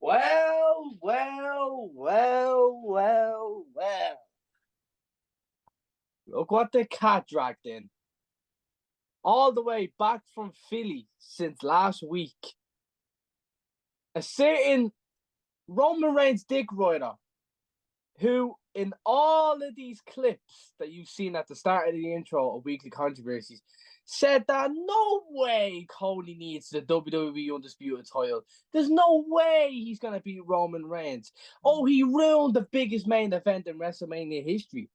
Well. Look what the cat dragged in. All the way back from Philly since last week. A certain Roman Reigns dick rider who, in all of these clips that you've seen at the start of the intro of Weekly Controversies, said that no way Cody needs the WWE Undisputed title. There's no way he's going to beat Roman Reigns. Oh, he ruined the biggest main event in WrestleMania history.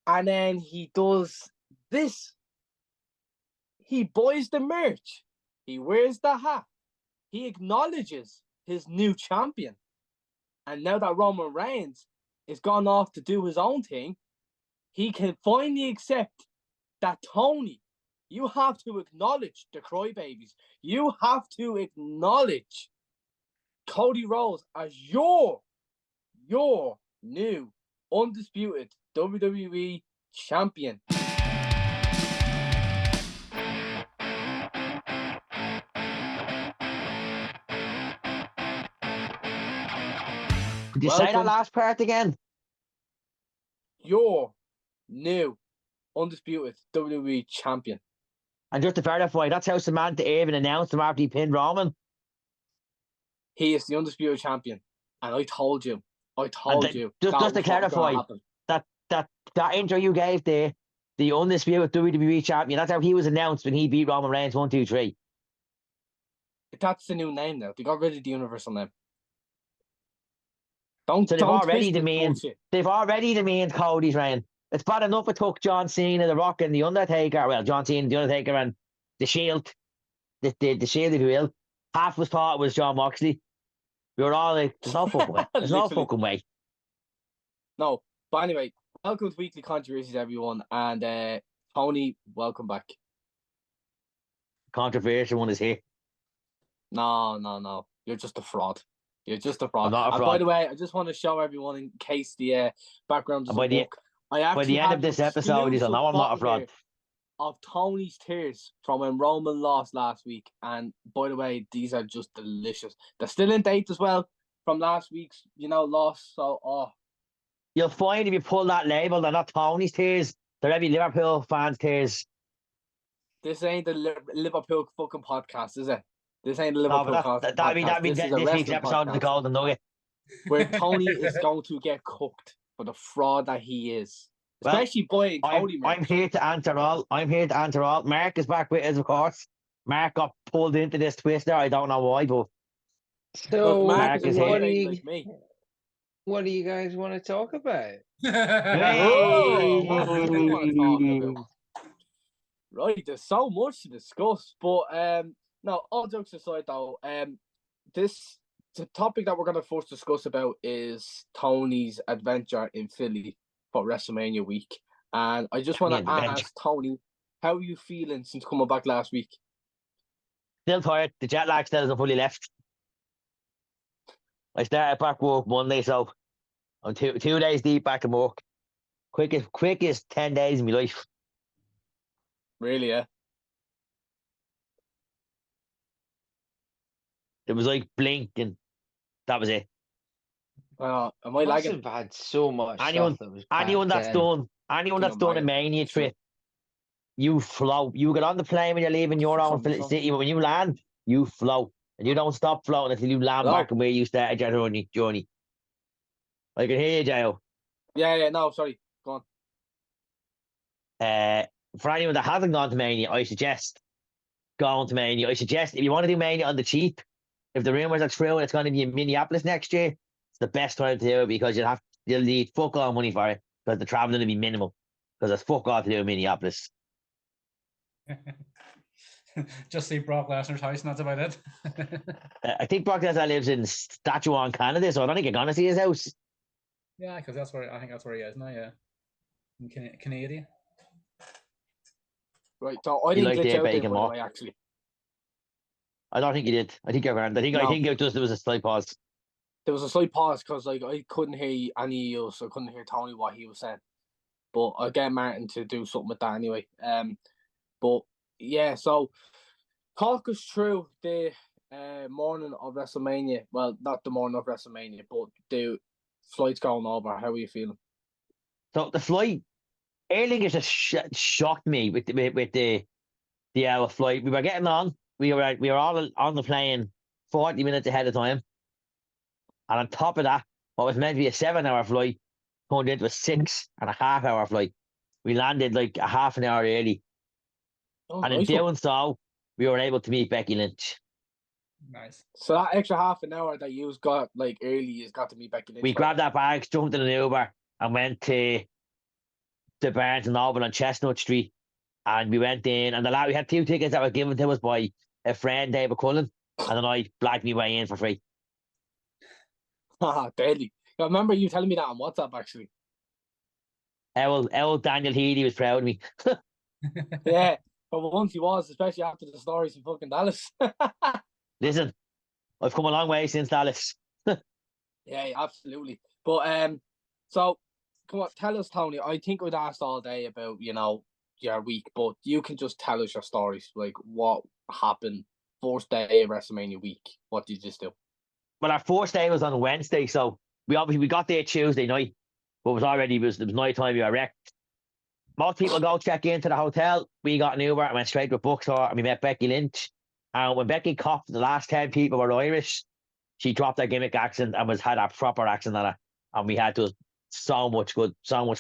And then he does this. He buys the merch. He wears the hat. He acknowledges his new champion. And now that Roman Reigns is gone off to do his own thing, he can finally accept that, Tony, you have to acknowledge the Crybabies. You have to acknowledge Cody Rhodes as your new undisputed WWE champion. Did you say that last part again? Your new undisputed WWE champion. And just to verify, that's how Samantha even announced him after he pinned Roman. He is the undisputed champion. And I told you. Just to clarify, that intro you gave there, the undisputed WWE champion, that's how he was announced when he beat Roman Reigns 1, 2, 3. That's the new name now. They got rid of the universal name. They've already demeaned Cody's reign. It's bad enough it took John Cena, The Rock, and The Undertaker. Well, John Cena, The Undertaker, and The Shield. The Shield, if you will. Half was thought it was John Moxley. We were all like, there's no fucking way. There's no fucking way. No. But anyway, welcome to Weekly Controversies, everyone. And Tony, welcome back. Controversial one is here. No. You're just a fraud. You're just a fraud. I'm not a fraud. And by the way, I just want to show everyone, in case the background doesn't work. By the end of this episode, he's know I'm not a fraud. Of Tony's tears from when Roman lost last week. And by the way, these are just delicious. They're still in date as well from last week's, loss. So, You'll find if you pull that label, they're not Tony's tears. They're every Liverpool fan's tears. This ain't the Liverpool fucking podcast, is it? This ain't the Liverpool podcast. That'd be this week's episode of the Golden Nugget. Where Tony is going to get cooked for the fraud that he is. Especially buying Cody. I'm here to answer all. Mark is back with us, of course. Mark got pulled into this twist there. I don't know why, but so Mark is here. What do you guys want to talk about? Right, there's so much to discuss, but no, all jokes aside though, the topic that we're going to first discuss about is Tony's adventure in Philly for WrestleMania week. And I just want to ask Tony, how are you feeling since coming back last week? Still tired. The jet lag still hasn't fully left. I started back work Monday, so I'm 2 days deep back in work. Quickest 10 days in my life. Really, yeah? It was like blink and that was it. Am I lagging? I've had so much. Anyone that's done a Mania trip, you flow. You get on the plane when you're leaving your own city, but when you land, you flow. And you don't stop floating until you land back and where you started your journey. I can hear you, Joe. Yeah, no, sorry. Go on. For anyone that hasn't gone to Mania, I suggest going to Mania. I suggest if you want to do Mania on the cheap, if the rumors are true and it's going to be in Minneapolis next year, it's the best time to do it because you'll need fuck all money for it because the traveling will be minimal because there's fuck all to do in Minneapolis. Just see Brock Lesnar's house and that's about it. I think Brock Lesnar lives in Saskatchewan, Canada, so I don't think you're going to see his house. Yeah, because I think that's where he is now, yeah. In Canada. Right, so I didn't glitch out there, by the way, actually. I don't think you did. I think you're around. I think there was a slight pause. There was a slight pause because I couldn't hear any of you, so I couldn't hear Tony what he was saying. But I'll get Martin to do something with that anyway. But yeah, so talk us through the morning of WrestleMania. Well, not the morning of WrestleMania, but the flight's going over. How are you feeling? So the flight, Aer Lingus just shocked me with the flight. We were getting on. We were all on the plane 40 minutes ahead of time. And on top of that, what was meant to be a 7-hour flight turned into a 6.5-hour flight. We landed like a half an hour early. Oh, And in nice one. doing so, we were able to meet Becky Lynch. Nice. So that extra half an hour that you got like early, you got to meet Becky Lynch. We grabbed our bags, jumped in an Uber, and went to the Barnes and Noble on Chestnut Street. And we went in, and we had 2 tickets that were given to us by a friend, David Cullen, and then I blagged me way in for free. Haha, deadly. I remember you telling me that on WhatsApp, actually. Old Daniel Healy was proud of me. Yeah, but once he was, especially after the stories in fucking Dallas. Listen, I've come a long way since Dallas. Yeah, absolutely. But so come on, tell us, Tony. I think we'd asked all day about your week, but you can just tell us your stories. Like what happened first day of WrestleMania week. What did you just do? Well, our first day was on Wednesday, so we got there Tuesday night, but it was night time. We were wrecked. Most people go check into the hotel. We got an Uber and went straight to a bookstore, and we met Becky Lynch. And when Becky coughed, the last 10 people were Irish. She dropped her gimmick accent and had a proper accent on her, and we had so much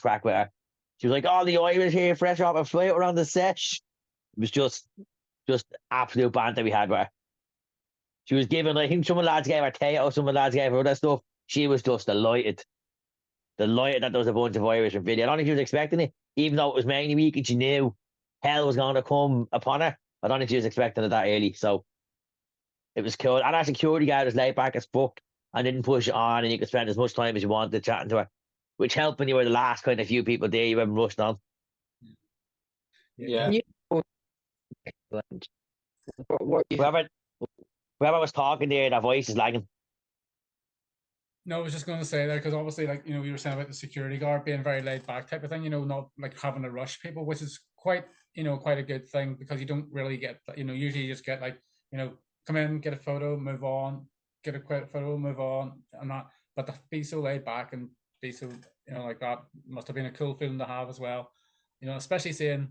crack with her. She was like, "All the Irish here, fresh off a flight, we're on the sesh." It was just absolute banter we had with her. She was giving, I think some of the lads gave her potato, some of the lads gave her other stuff. She was just delighted that there was a bunch of Irish in video. I don't think she was expecting it, even though it was Mania week and she knew hell was going to come upon her. I don't think she was expecting it that early, so it was cool. And our security guard was laid back as fuck and didn't push it on, and you could spend as much time as you wanted chatting to her, which helped when you were the last kind of few people there. You haven't rushed on. Yeah. What you Whoever was talking there, their voice is lagging. No, I was just going to say that because obviously, like, you were saying about the security guard being very laid back type of thing, not like having to rush people, which is quite a good thing because you don't really get, usually you just get like, come in, get a photo, move on, get a quick photo, move on, and that. But to be so laid back and be so, like that must have been a cool feeling to have as well, especially seeing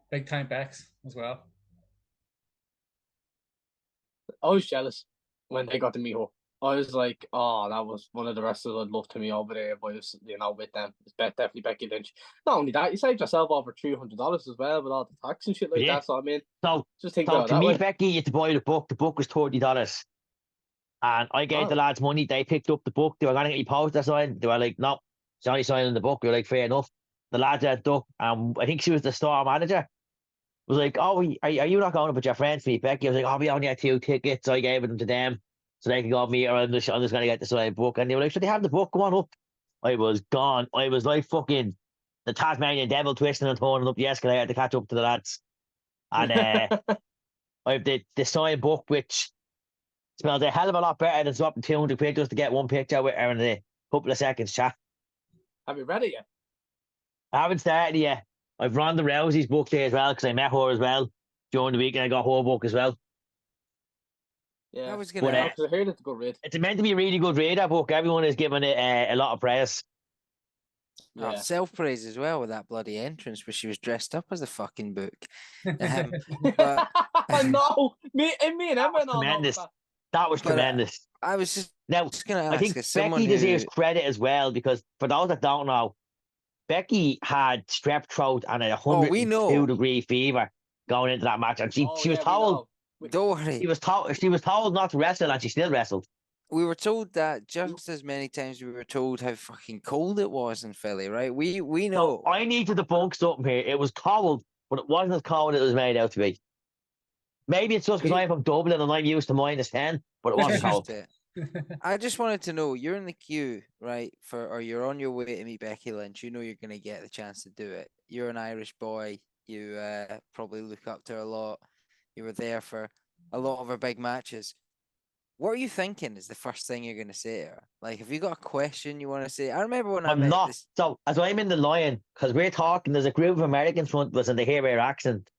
big time Bex as well. I was jealous when they got to meet her. I was like, oh, that was one of the wrestlers I'd love to meet over there if I was, with them. It's definitely Becky Lynch. Not only that, you saved yourself over $300 as well with all the tax and shit like that. So I mean, just think about it to that meet way. Becky, you had to buy the book. The book was $30. And I gave the lads money. They picked up the book. They were going to get you poster signed. They were like, no, it's only signing the book. We were like, fair enough. The lads had up. I think she was the store manager. Was like, oh, are you not going up with your friends to meet Becky? I was like, oh, we only had 2 tickets. So I gave them to them so they could go meet her. I'm just going to get the signed book. And they were like, should they have the book? Come on up. I was gone. I was like fucking the Tasmanian devil twisting and turning up the escalator to catch up to the lads. And I have the signed book, which smells a hell of a lot better than swapping 200 quid just to get one picture with her in a couple of seconds chat. Have you read it yet? I haven't started yet. I've Ronda Rousey's book there as well because I met her as well during the week, and I got her book as well. Yeah, I was gonna ask. I heard it's a good read. It's meant to be a really good read, that book. Everyone is giving it a lot of praise. Oh, self-praise as well with that bloody entrance where she was dressed up as a fucking book. But no, me and Emma know tremendous. That was tremendous. I was just going to ask. I think Becky deserves credit as well because for those that don't know, Becky had strep throat and a 102-degree fever going into that match, and she was told. Don't worry. She was told not to wrestle, and she still wrestled. We were told that just as many times we were told how fucking cold it was in Philly, right? We know. So I need to debunk something here. It was cold, but it wasn't as cold as it was made out to be. Maybe it's just because I'm from Dublin and I'm used to -10, but it wasn't cold. I just wanted to know, you're in the queue, right? Or you're on your way to meet Becky Lynch. You know you're going to get the chance to do it. You're an Irish boy. You probably look up to her a lot. You were there for a lot of her big matches. What are you thinking is the first thing you're going to say to her? Like, have you got a question you want to say? I remember when I'm not. So, as I'm in the line, because we're talking, there's a group of Americans front of us and they hear our accent.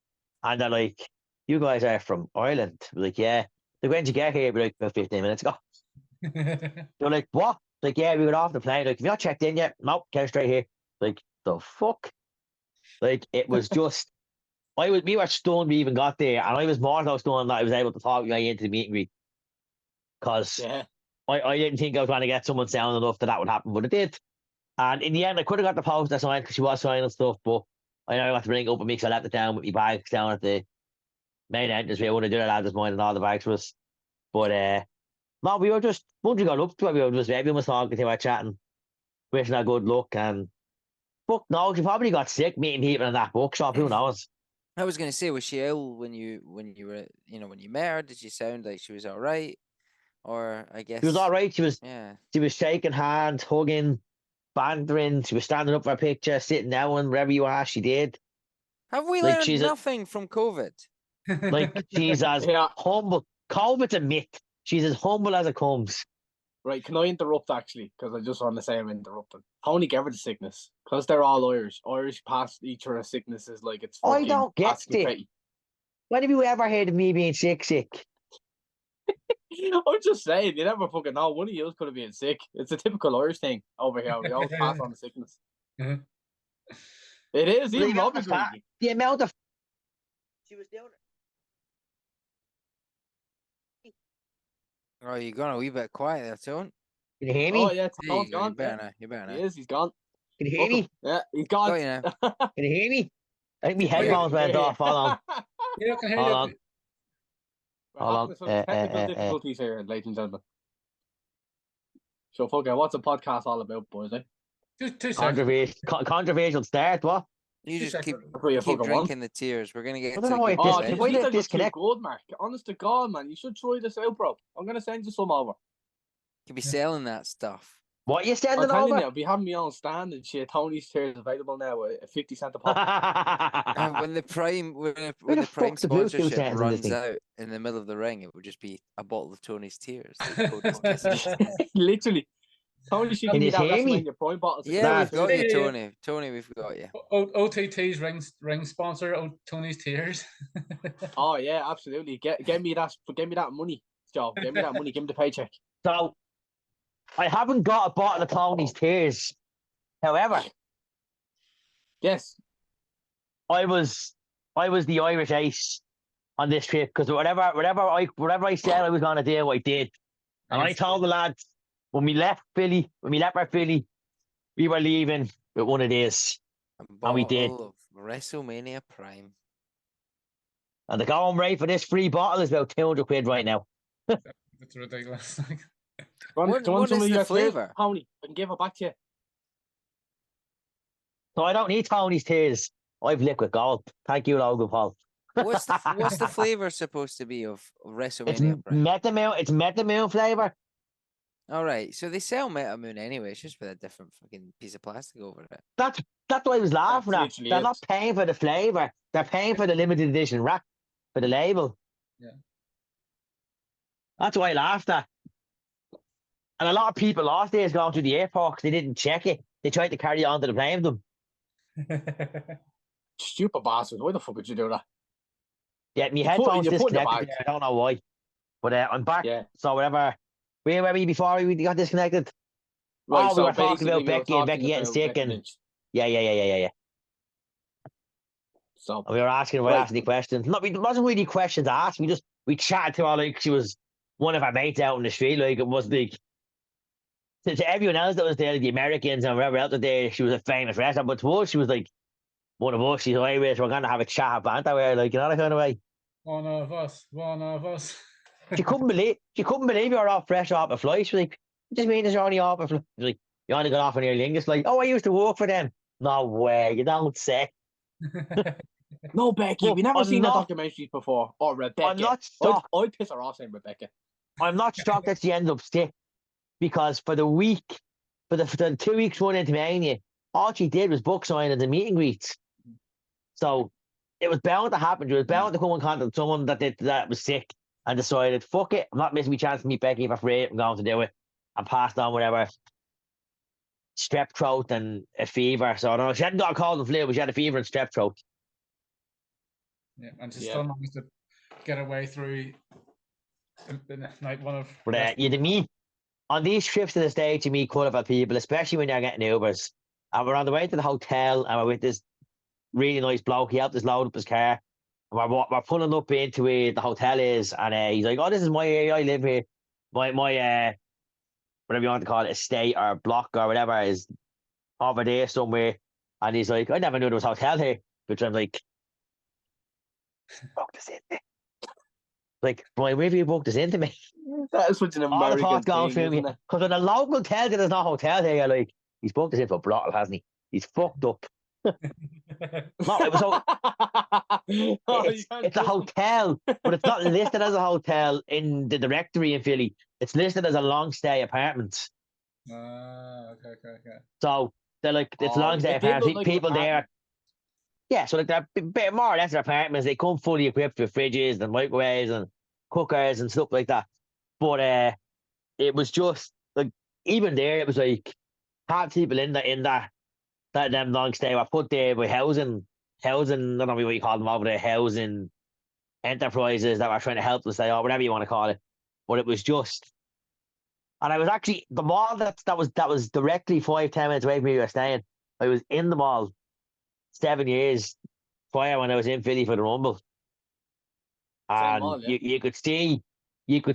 And they're like, you guys are from Ireland? We're like, yeah. Like, when did you get here? We're like, about 15 minutes ago. They're like, what? Like, yeah, we got off the plane. Like, have you not checked in yet? Nope, came straight here. Like, the fuck? Like, it was just, we were stunned we even got there, and I was more so stunned that I was able to talk my way into the meet and greet. Because I didn't think I was going to get someone sound enough that would happen, but it did. And in the end, I could have got the poster signed because she was signing stuff, but I know I got to bring it up with me because I left it down with my bags down at the main entrance. We wouldn't do that at this point, and all the bags was. But no, we were just, once we got up to it, we were just, everyone was talking to her, chatting, wishing her good luck. And fuck no, she probably got sick meeting people in that bookshop. Who knows? I was gonna say, was she ill when you were, when you met her? Did she sound like she was all right? Or I guess She was all right. She was shaking hands, hugging, bantering. She was standing up for a picture, sitting down, wherever you are, she did. Have we Like, learned nothing from COVID? Like, she's as humble. COVID's a myth. She's as humble as it comes. Right, can I interrupt actually? Because I just want to say I'm interrupting. Tony gave her the sickness. Because they're all Irish. Irish pass each other sicknesses like it's fucking I don't get it. petty. When have you ever heard of me being sick? I'm just saying, you never fucking know. One of you could have been sick. It's a typical Irish thing over here. We all pass on the sickness. It is, even Rob agreed. The amount of she was doing it. Oh, you're going a wee bit quiet there, Tone. Can you hear me? Oh, yeah, Tone's gone. You better now. You better now. He is, he's gone. Can you hear me? Yeah, he's gone. Got you now. Can you hear me? I think my headphones went off. Hold on. Yeah, I can hear Hold you. on. We're having some technical difficulties here, ladies and gentlemen. So, fuck it, what's a podcast all about, boys, eh? Two seconds. Controversial start, what? You just keep fucking drinking the tears. We're going to get I don't know why Oh, this- these are just too disconnect. good, Mark. Honest to God, man. You should try this out, bro. I'm going to send you some over. Could be selling that stuff. What you I'm sending telling over? you, I'll be having me on stand and shit. Tony's chairs available now at 50 cents a pop. When the prime Where when the the prime fuck the Bluetooth sponsorship stands in this runs thing? out in the middle of the ring, it would just be a bottle of Tony's tears. Cody's kisses. Literally. Tony should Can give me you that hear me? WrestleMania Prime bottle. Yeah, we've got you, Yeah. Tony. Tony, we've got you. OTT's ring sponsor, Tony's Tears. Oh yeah, absolutely. Give me that money, Joe. Give me that money. Give me the paycheck. So, I haven't got a bottle of Tony's Tears. However, Yes. I was the Irish ace on this trip because whatever I said I was going to do, I did. And I told the lads when we left Philly, we were leaving with one of these. And we did. Of WrestleMania Prime. And the going rate for this free bottle is about 200 quid right now. That's ridiculous. What some is of the your flavour? Tony, I can give it back to you. So I don't need Tony's Tears. I've liquid gold. Thank you, Logan Paul. What's the flavour supposed to be of It's WrestleMania Prime? Metamoon. It's Metamoon flavour. All right, so they sell Metamoon anyway. It's just with a different fucking piece of plastic over it. That's what I was laughing at. literally They're it. not paying for the flavour. They're paying for the limited edition wrap for the label. Yeah. That's why I laughed at. And a lot of people last days going through the airport 'cause they didn't check it. They tried to carry on to the plane with them. Stupid bastards. Why the fuck would you do that? Yeah, my You headphones put in the disconnected. bag. I don't know why. But I'm back. Yeah. So whatever. Where were we before we got disconnected? Right, Oh, we were talking about Becky and Becky getting sick Becky and Lynch. yeah. So And we were asking if I asked any questions. No, it wasn't really questions asked. We chatted to her like she was one of our mates out in the street. Like it was like to everyone else that was there, the Americans and wherever else was there, she was a famous wrestler. But to us, she was like one of us. She's Irish. We're gonna have a chat banter with her, like, you know, that kind of way. One of us. She couldn't believe you were off fresh off a flight. She was like, "What does mean you're only off a flight?" She's like, "You only got off in Aer Lingus." Like, "Oh, I used to work for them." No way, you don't say. no, Becky, Look, we never I'm seen not- the documentaries before. Or Rebecca. I'm not shocked. I'd piss her off saying Rebecca. I'm not shocked that she ended up sick because for the 2 weeks run into Mania, all she did was book signings and meet and greets. So it was bound to happen. She was bound to come in contact with someone that was sick and decided, fuck it, I'm not missing my chance to meet Becky for free. I'm going to do it. And passed on whatever strep throat and a fever. So no, she hadn't got a cold and flu, but she had a fever and strep throat. Yeah, and she still managed to get her way through Like one of But you meet on these trips to the States, you meet quite a lot of people, especially when you're getting Ubers. And we're on the way to the hotel, and we're with this really nice bloke. He helped us load up his car. And we're pulling up into where the hotel is, and he's like, "Oh, this is my area. I live here. My whatever you want to call it, estate or block or whatever is over there somewhere." And he's like, "I never knew there was a hotel here." Which I'm like, "Booked us in there." Like, boy, where have you booked us into me? That is such an All the American thoughts going thing, through me. isn't it? Because when a local tells you there's no hotel here, you're like, he's booked us in for a brothel, hasn't he? He's fucked up. No, it was Oh, you it's can't a trust him. hotel, but it's not listed as a hotel in the directory in Philly. It's listed as a long stay apartment. Okay. So they're like, it's long stay It did look apartments. like an People there, apartment. yeah. So like they're bit more or less their apartments. They come fully equipped with fridges and microwaves and cookers and stuff like that. But it was just like even there, it was like half people in that them long stay were put there by housing. I don't know what you call them over there, housing enterprises that were trying to help us stay or whatever you want to call it. But it was just, and I was actually the mall that was directly 5-10 minutes away from where you were staying. I was in the mall 7 years prior when I was in Philly for the Rumble, Same and mall, yeah. you could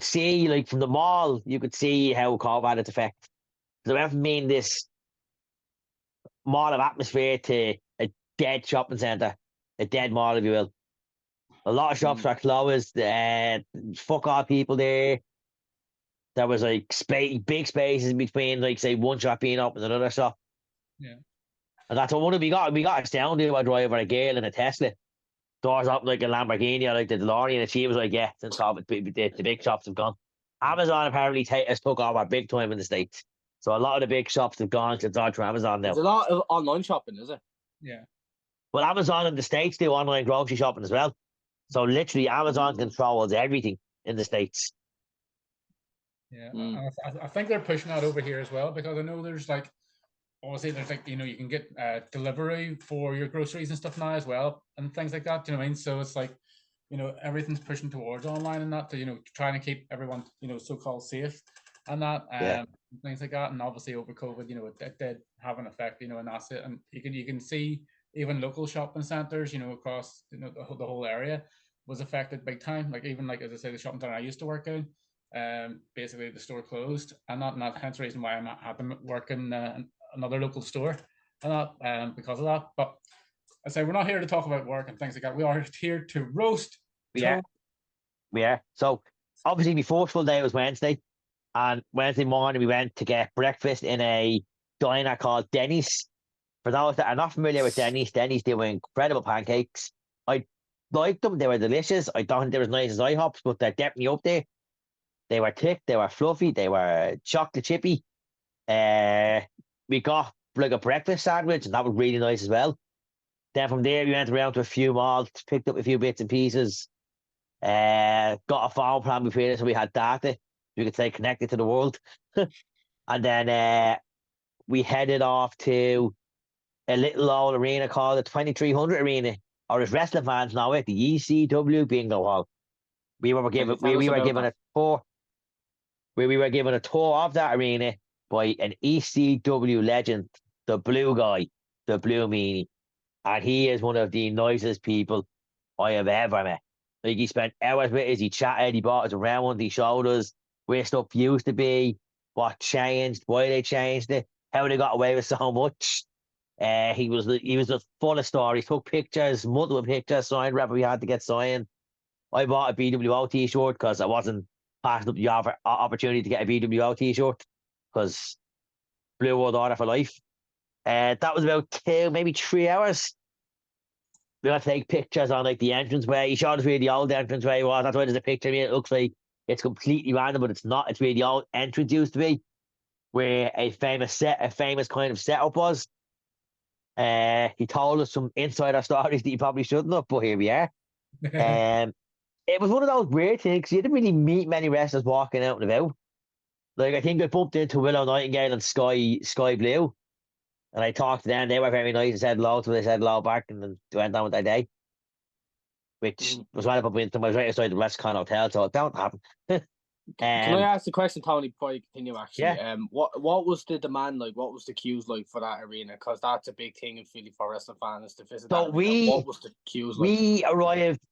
see like from the mall, you could see how COVID had its effect. So I went from being this mall of atmosphere to a dead shopping centre, a dead mall, if you will. A lot of shops were closed. Fuck all people there. There was like big spaces between, like, say, one shop being up and another shop. Yeah. And that's what one of we got astounded by driver, a girl in a Tesla. Doors up like a Lamborghini or like the DeLorean, and she was like, "Yeah, since COVID, the big shops have gone." Amazon apparently has took over big time in the States. So a lot of the big shops have gone to dodge for Amazon now. There's a lot of online shopping, is it? Yeah. Well, Amazon in the States do online grocery shopping as well. So literally, Amazon controls everything in the States. Yeah, I think they're pushing that over here as well, because I know there's like, obviously there's like, you can get delivery for your groceries and stuff now as well, and things like that. Do you know what I mean? So it's like, everything's pushing towards online and that, to trying to keep everyone so-called safe and that, Yeah. things like that. And obviously over COVID, it did have an effect, and that's it. And you can see even local shopping centers, across the whole area was affected big time. Like even like, as I say, the shopping center I used to work in, basically the store closed, and that hence the reason why I had to work in another local store and that, because of that. But I say we're not here to talk about work and things like that. We are here to roast. Yeah. So obviously, my first full day was Wednesday, and Wednesday morning we went to get breakfast in a diner called Denny's. For those that are not familiar with Denny's do incredible pancakes. I liked them; they were delicious. I don't think they were as nice as IHOP's, but they're definitely up there. They were thick, they were fluffy, they were chocolate chippy. We got like a breakfast sandwich, and that was really nice as well. Then from there, we went around to a few malls, picked up a few bits and pieces. Got a phone plan between us, so we had data. We could stay connected to the world. And then we headed off to a little old arena called the 2300 Arena, or as wrestling fans know it, the ECW Bingo Hall. We were given a tour. We were given a tour of that arena by an ECW legend, the Blue Guy, the Blue Meanie, and he is one of the nicest people I have ever met. Like, he spent hours with us, he chatted, he brought us around, he showed us where stuff used to be, what changed, why they changed it, how they got away with so much. He was just full of stories. Took pictures, multiple pictures, signed whatever we had to get signed. I bought a BWO t-shirt because I wasn't passing up the opportunity to get a BWO t-shirt, because Blue World Order for life. That was about 2, maybe 3 hours. We got to take pictures on like the entranceway. He showed us where the old entranceway was. That's why there's a picture of me. It looks like it's completely random, but it's not. It's where the old entrance used to be, where a famous kind of setup was. He told us some insider stories that you probably shouldn't have, but here we are. It was one of those weird things. You didn't really meet many wrestlers walking out and about. Like, I think I bumped into Willow Nightingale and Sky Blue, and I talked to them. They were very nice and said hello to me. They said hello back, and then went on with their day. which was right up into was right outside the Westcon Hotel, so it bound to happen. Can I ask the question, Tony, before you continue? Actually, Yeah. What was the demand like? What was the queues like for that arena? Because that's a big thing in Philly for wrestling fans to visit So that arena. What was the queues like?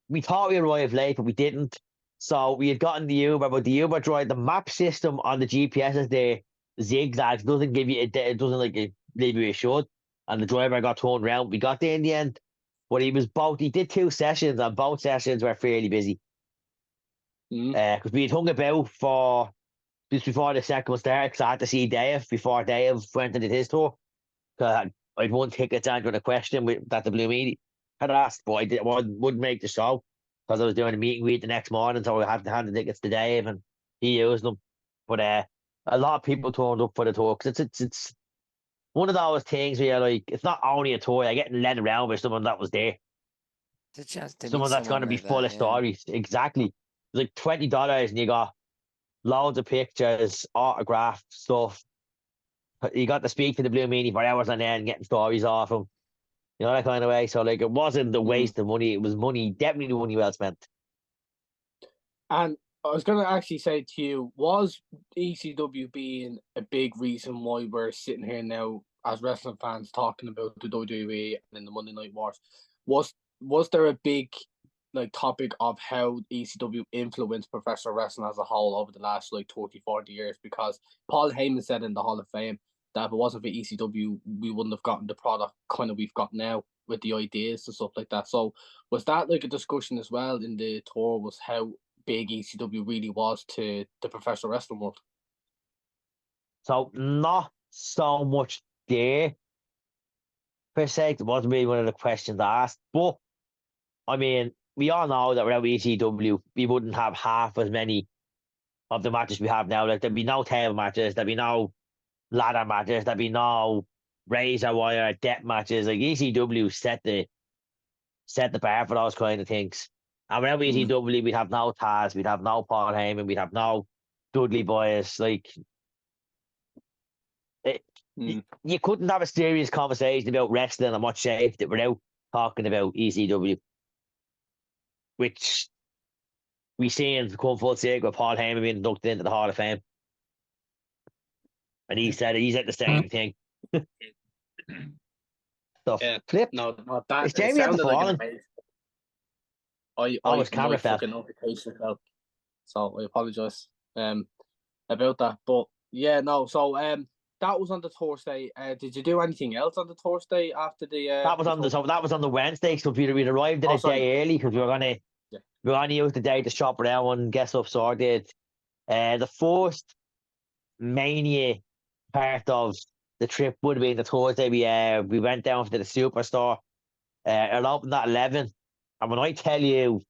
we thought we arrived late, but we didn't. So we had gotten the Uber, but the Uber drive, the map system on the GPS is there zigzags, doesn't give you it doesn't like it leave you a shot. And the driver got turned around. We got there in the end, but he did 2 sessions, and both sessions were fairly busy. Because we had hung about for just before the second one started, because I had to see Dave before Dave went and did his tour. Because I'd won tickets answering a question that the Blue Media had asked, but wouldn't make the show because I was doing a meet and greet the next morning, so I had to hand the tickets to Dave and he used them. But a lot of people turned up for the tour because it's one of those things where you're like, it's not only a tour, you're getting led around by someone that was there. It's a chance to Someone meet that's going to be like full that, of stories. Exactly. It's like $20 and you got loads of pictures, autograph stuff. You got to speak to the Blue Meanie for hours on end, getting stories off him. You know, that kind of way. So, like, it wasn't a waste of money. It was money, definitely money well spent. And I was going to actually say to you, was ECW being a big reason why we're sitting here now as wrestling fans talking about the WWE and the Monday Night Wars? Was there a big topic of how ECW influenced professional wrestling as a whole over the last 30, 40 years? Because Paul Heyman said in the Hall of Fame that if it wasn't for ECW, we wouldn't have gotten the product kind of we've got now with the ideas and stuff like that. So was that like a discussion as well in the tour, was how big ECW really was to the professional wrestling world? So not so much there per se. It wasn't really one of the questions asked. But I mean, we all know that without ECW, we wouldn't have half as many of the matches we have now. Like there'd be no table matches, there'd be no ladder matches, there'd be no razor wire depth matches. Like ECW set the bar for those kind of things. And without ECW, we'd have no Taz, we'd have no Paul Heyman, we'd have no Dudley Boys. Like, you couldn't have a serious conversation about wrestling and what shaped it without talking about ECW, which we seen come full circle with Paul Heyman being inducted into the Hall of Fame. And he said he said the same thing. So, Flip. No, that is Jamie at the phone? I his camera fell. Notification fell. So I apologize about that. But yeah, no. So that was on the Thursday. Did you do anything else on the Thursday after the? That was on the Wednesday. So we arrived in a day early because we were gonna use the day to shop around and get stuff sorted. The first Mania part of the trip would have been the Thursday. We went down to the Superstore. It opened at 11. And when I tell you,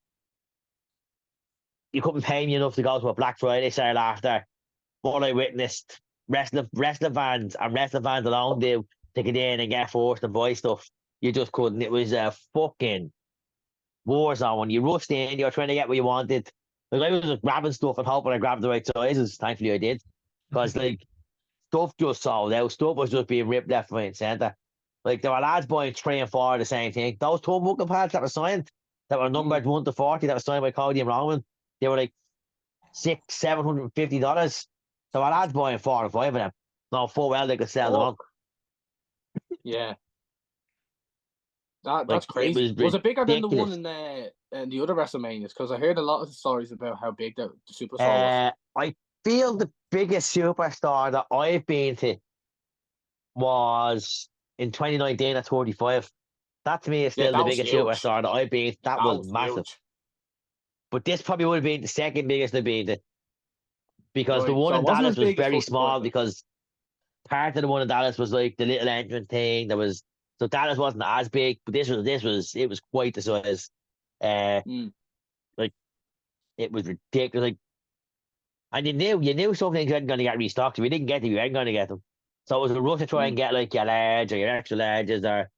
you couldn't pay me enough to go to a Black Friday sale after what I witnessed, wrestling fans and wrestling fans alone do to get in and get forced and buy stuff. You just couldn't. It was a fucking war zone. When you rushed in, you were trying to get what you wanted. Like, I was just grabbing stuff and hoping I grabbed the right sizes. Thankfully, I did. Because, stuff just sold out. Stuff was just being ripped left, right, and centre. Like, there were lads buying 3 and 4 of the same thing. Those turnbuckle pads that were signed, that were numbered 1 to 40, that was signed by Cody and Roman, they were like $750. There were lads buying 4 and 5 of them. No, full well they could sell them on. Yeah. That's crazy. Was it bigger than the one in the other WrestleManias? Because I heard a lot of stories about how big the Superstar was. I feel the biggest Superstar that I've been to was in 2019 at 35. That to me is still the biggest Superstar that I've been to. That was massive. Huge. But this probably would have been the second biggest I've been to. Because the one in Dallas was very small, because part of the one in Dallas was like the little entrance thing. So Dallas wasn't as big, but it was quite the size. Like, it was ridiculous. Like, and you knew some things weren't going to get restocked. If we didn't get them, you weren't going to get them. So it was a rush to try and get like your large or your extra larges or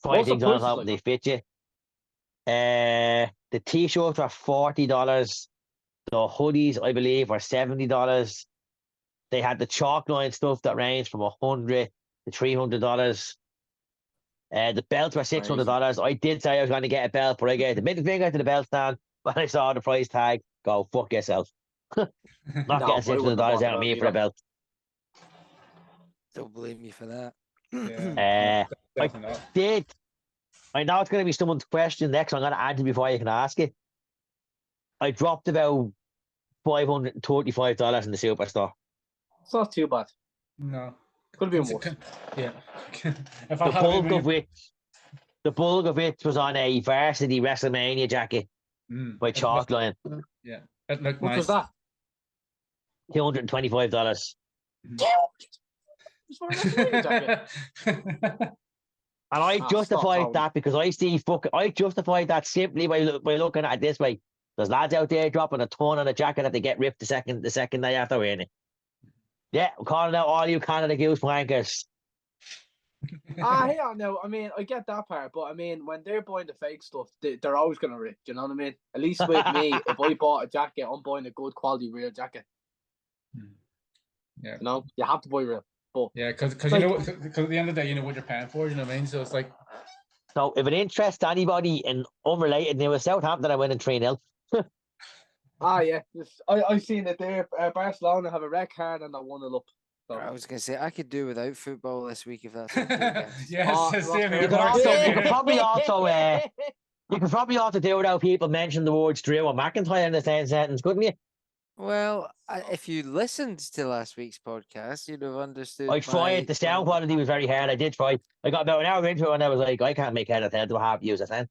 find things on top and they fit you. The t-shirts were $40. The hoodies, I believe, were $70. They had the chalk line stuff that ranged from $100 to $300. The belts were $600. I did say I was going to get a belt, but I gave the middle finger to the belt stand when I saw the price tag. Go fuck yourself. Not No, getting I wouldn't have $600 bought out of the me belt for a either. belt. Don't blame me for that. Yeah, I definitely not. did. I know it's going to be someone's question next. I'm going to answer before you can ask it. I dropped about $535 in the superstore. It's not too bad. No. Could have been worse. Yeah. If I The had bulk been- of which was on a varsity WrestleMania jacket by it Chalk looked- Line. Yeah, it looked What nice. was that? $225. It's for a WrestleMania jacket. And I Ah, justified stop, that because I justified that simply by looking at it this way. There's lads out there dropping a ton on a jacket that they get ripped the second day after wearing it. Yeah, I'm calling out all you Canada Goose wankers. Yeah, no, I mean, I get that part, but I mean, when they're buying the fake stuff, they're always going to rip, do you know what I mean? At least with me, if I bought a jacket, I'm buying a good quality real jacket. Yeah. You know, you have to buy real. But Yeah, because like- you know, because at the end of the day, you know what you're paying for. You know what I mean? So it's like, So if it interests anybody in unrelated news, Southampton are winning 3-0. yeah, I've seen it there. Barcelona have a red card and they won it up. So. I was gonna say I could do without football this week if that's okay, guys. yes, Oh, same Ross, here. You Mark's could same here. probably also you could probably also do without people mentioning the words Drew and McIntyre in the same sentence, couldn't you? Well, if you listened to last week's podcast, you'd have understood. I tried. The sound quality was very hard. I did try. I got about an hour into it and I was like, I can't make head of head to a half use a sound.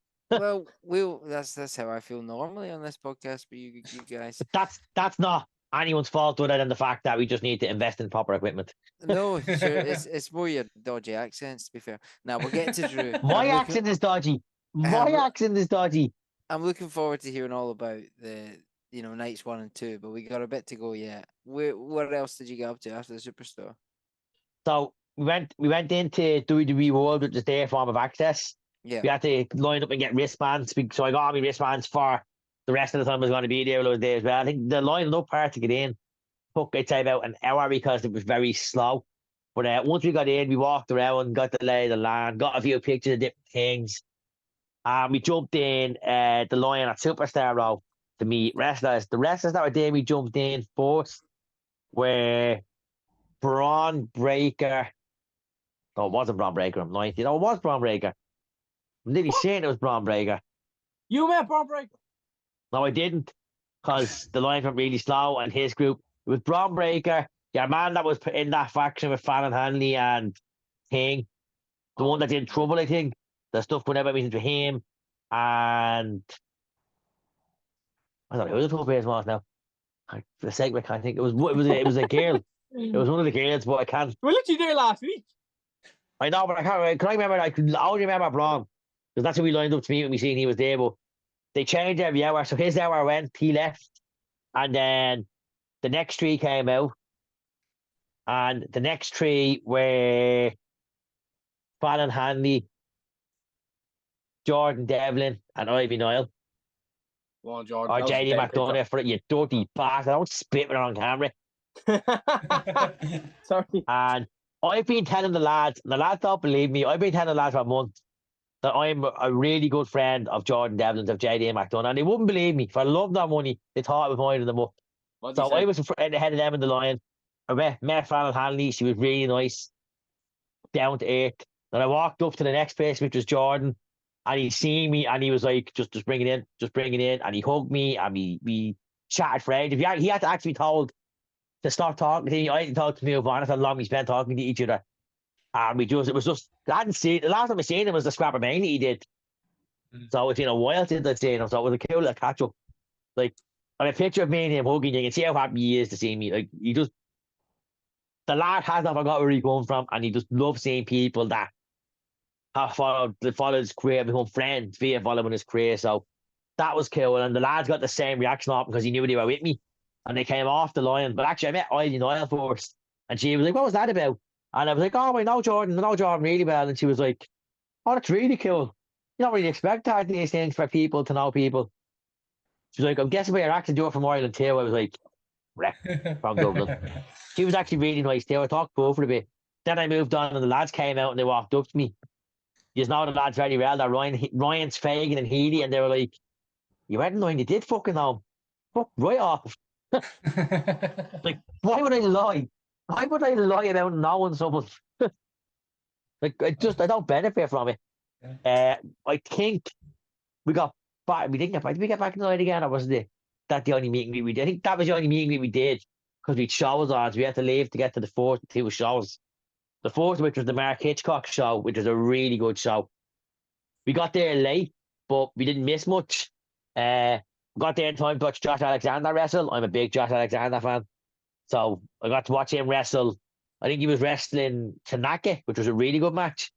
Well, that's how I feel normally on this podcast. But you guys, But that's not anyone's fault other than the fact that we just need to invest in proper equipment. no, sure, it's more your dodgy accents. To be fair, now we're getting to Drew. My accent is dodgy. My accent is dodgy. I'm looking forward to hearing all about the nights 1 and 2, but we got a bit to go yet. What else did you get up to after the Superstore? So we went into WWE World, which is their form of access. Yeah. We had to line up and get wristbands. So I got all my wristbands for the rest of the time I was going to be there those days. But I think the lining up part to get in took, I'd say, about an hour because it was very slow. But once we got in, we walked around, got the lay of the land, got a few pictures of different things. We jumped in the line at Superstar Row to meet wrestlers. The wrestlers that were there, we jumped in first were Braun Breaker. No, it wasn't Braun Breaker. I'm 90. No, it was Braun Breaker. I'm nearly saying it was Braun Breaker. You met Braun Breaker? No, I didn't, because the lines went really slow, and his group, it was Braun Breaker, your man that was in that faction with Fallon Hanley and King, the one that's in trouble, I think. The stuff going about meetings with him, and I don't know who the top players was now. For the sake of it, I can't think. It was a girl. It was one of the girls, but I can't. We were literally there last week. I know, but I can't remember. Can I remember? I could only remember Braun, because that's who we lined up to meet when we seen he was there. But they changed every hour, so his hour went, he left, and then the next three came out, and the next three were Fallon Hanley, Jordan Devlin, and Ivy Nile. Well, Jordan, Or JD McDonough for it, you dirty bastard. Don't spit it on camera. Sorry. And I've been telling the lads, and the lads don't believe me, I've been telling the lads for a month that I'm a really good friend of Jordan Devlin's, of JD McDonough, and they wouldn't believe me. For love nor money, they thought I was minding them up. So I was ahead of them in the line. I met Fallon Hanley. She was really nice, down to earth. Then I walked up to the next place, which was Jordan, and he seen me, and he was like, just bring it in, and he hugged me, and we chatted for ages. He had to actually be told to stop talking to me. I didn't talk to me about how long we spent talking to each other. And I hadn't seen, the last time I seen him was the Scrapper Mania he did. So it's been a while since I'd seen him, so it was a cool little catch up. Like, on a picture of me and him hugging, you can see how happy he is to see me. Like, the lad has not forgot where he comes from, and he just loves seeing people that have followed his career, become friends via following his career. So that was cool. And the lads got the same reaction off because he knew they were with me, and they came off the line. But actually, I met Ivy Nile first, and she was like, "What was that about?" And I was like, "Oh, I know Jordan really well." And she was like, "Oh, that's really cool. You don't really expect that, these things, for people to know people." She was like, "I'm guessing by your accent, you're from Ireland too." I was like, from Dublin. She was actually really nice too. I talked to her for a bit. Then I moved on, and the lads came out and they walked up to me. you know the lads very well. That Ryan's Fagan and Healy, and they were like, "You hadn't known you did fucking know. Fuck right off." Like, why would I lie? Why would I lie about knowing someone? Like, I don't benefit from it. I think we got back. We didn't get back. Did we get back in the night again, or was it that the only meeting we did? I think that was the only meeting we did because we had shows on. So we had to leave to get to the fourth two shows. The fourth, which was the Mark Hitchcock show, which was a really good show. We got there late, but we didn't miss much. Got there in time to watch Josh Alexander wrestle. I'm a big Josh Alexander fan. So I got to watch him wrestle. I think he was wrestling Tanaka, which was a really good match.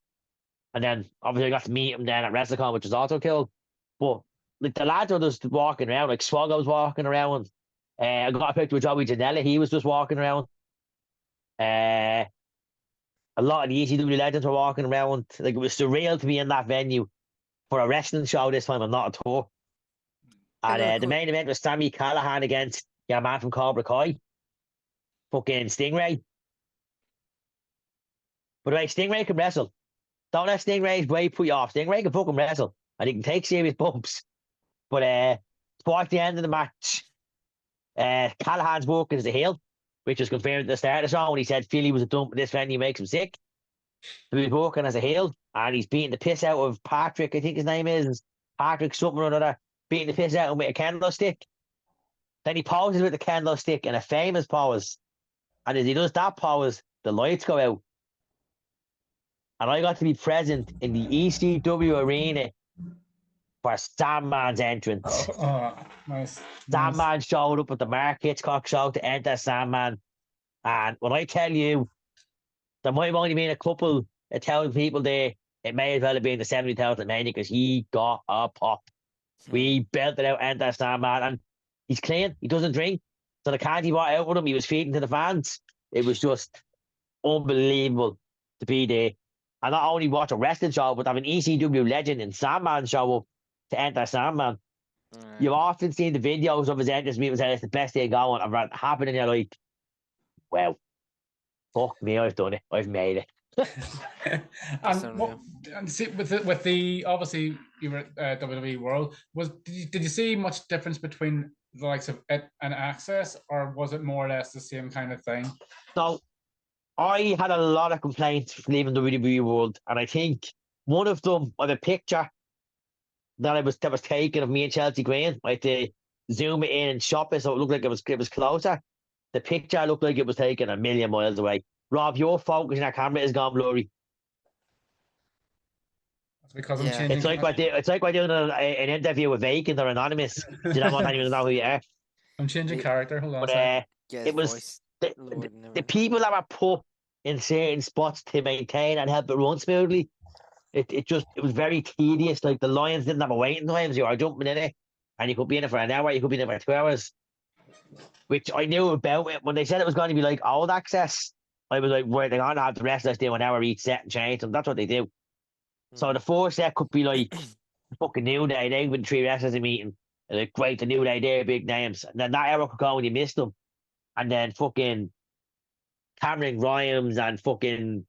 And then obviously I got to meet him then at WrestleCon, which was also cool. But like the lads were just walking around, like Swoggle was walking around. I got a picture with Joey Janela, he was just walking around. A lot of the ECW legends were walking around. Like, it was surreal to be in that venue for a wrestling show this time and not a tour. And the main event was Sammy Callahan against your man from Cobra Kai, fucking Stingray. By the way, Stingray can wrestle. Don't let Stingray's weight put you off. Stingray can fucking wrestle, and he can take serious bumps. But towards the end of the match, Callahan's working as a heel, which was confirmed at the start of the show when he said Philly was a dump and this venue makes him sick. So he's working as a heel, and he's beating the piss out of Patrick, I think his name is. Patrick something or another, beating the piss out of him with a candlestick. Then he poses with the candlestick in a famous pose. And as he does that pose, the lights go out. And I got to be present in the ECW arena for Sandman's entrance. Nice. Sandman showed up at the Mark Hitchcock show to enter Sandman. And when I tell you, there might have only been a couple of 1,000 people there. It may as well have been the 70,000 Mania because he got a pop. We belted out Enter Sandman, and he's clean. He doesn't drink. So the cans he brought out with him, he was feeding to the fans. It was just unbelievable to be there. And not only watch a wrestling show, but have an ECW legend in Sandman show up to Enter Sandman. You've often seen the videos of his entrance meetings and it's the best day going. And it happened and you're like, well, fuck me, I've done it. I've made it. And see, with the obviously you were at WWE World, did you see much difference between the likes of it and Access, or was it more or less the same kind of thing? So I had a lot of complaints from leaving the WWE World, and I think one of them was a picture that was taken of me and Chelsea Green. I had to zoom it in and shop it so it looked like it was closer. The picture looked like it was taken a million miles away. Rob, your focus in our camera is gone blurry. That's because I'm changing. It's like we're doing an interview with Vacant or Anonymous. You don't want anyone to know who you are. I'm changing character. Hold on. But it was the people that were put in certain spots to maintain and help it run smoothly. It was very tedious. Like, the Lions didn't have a waiting time, so you were jumping in it, and you could be in it for an hour, you could be in it for 2 hours. Which I knew about it when they said it was going to be like old Access. I was like, right, they're going to have the wrestlers do an hour each set and change them. That's what they do. So the fourth set could be like fucking New Day. They've been 3 wrestlers a meeting. And like, great, the New Day, they're big names. And then that hour could go when you missed them. And then fucking Cameron Grimes and fucking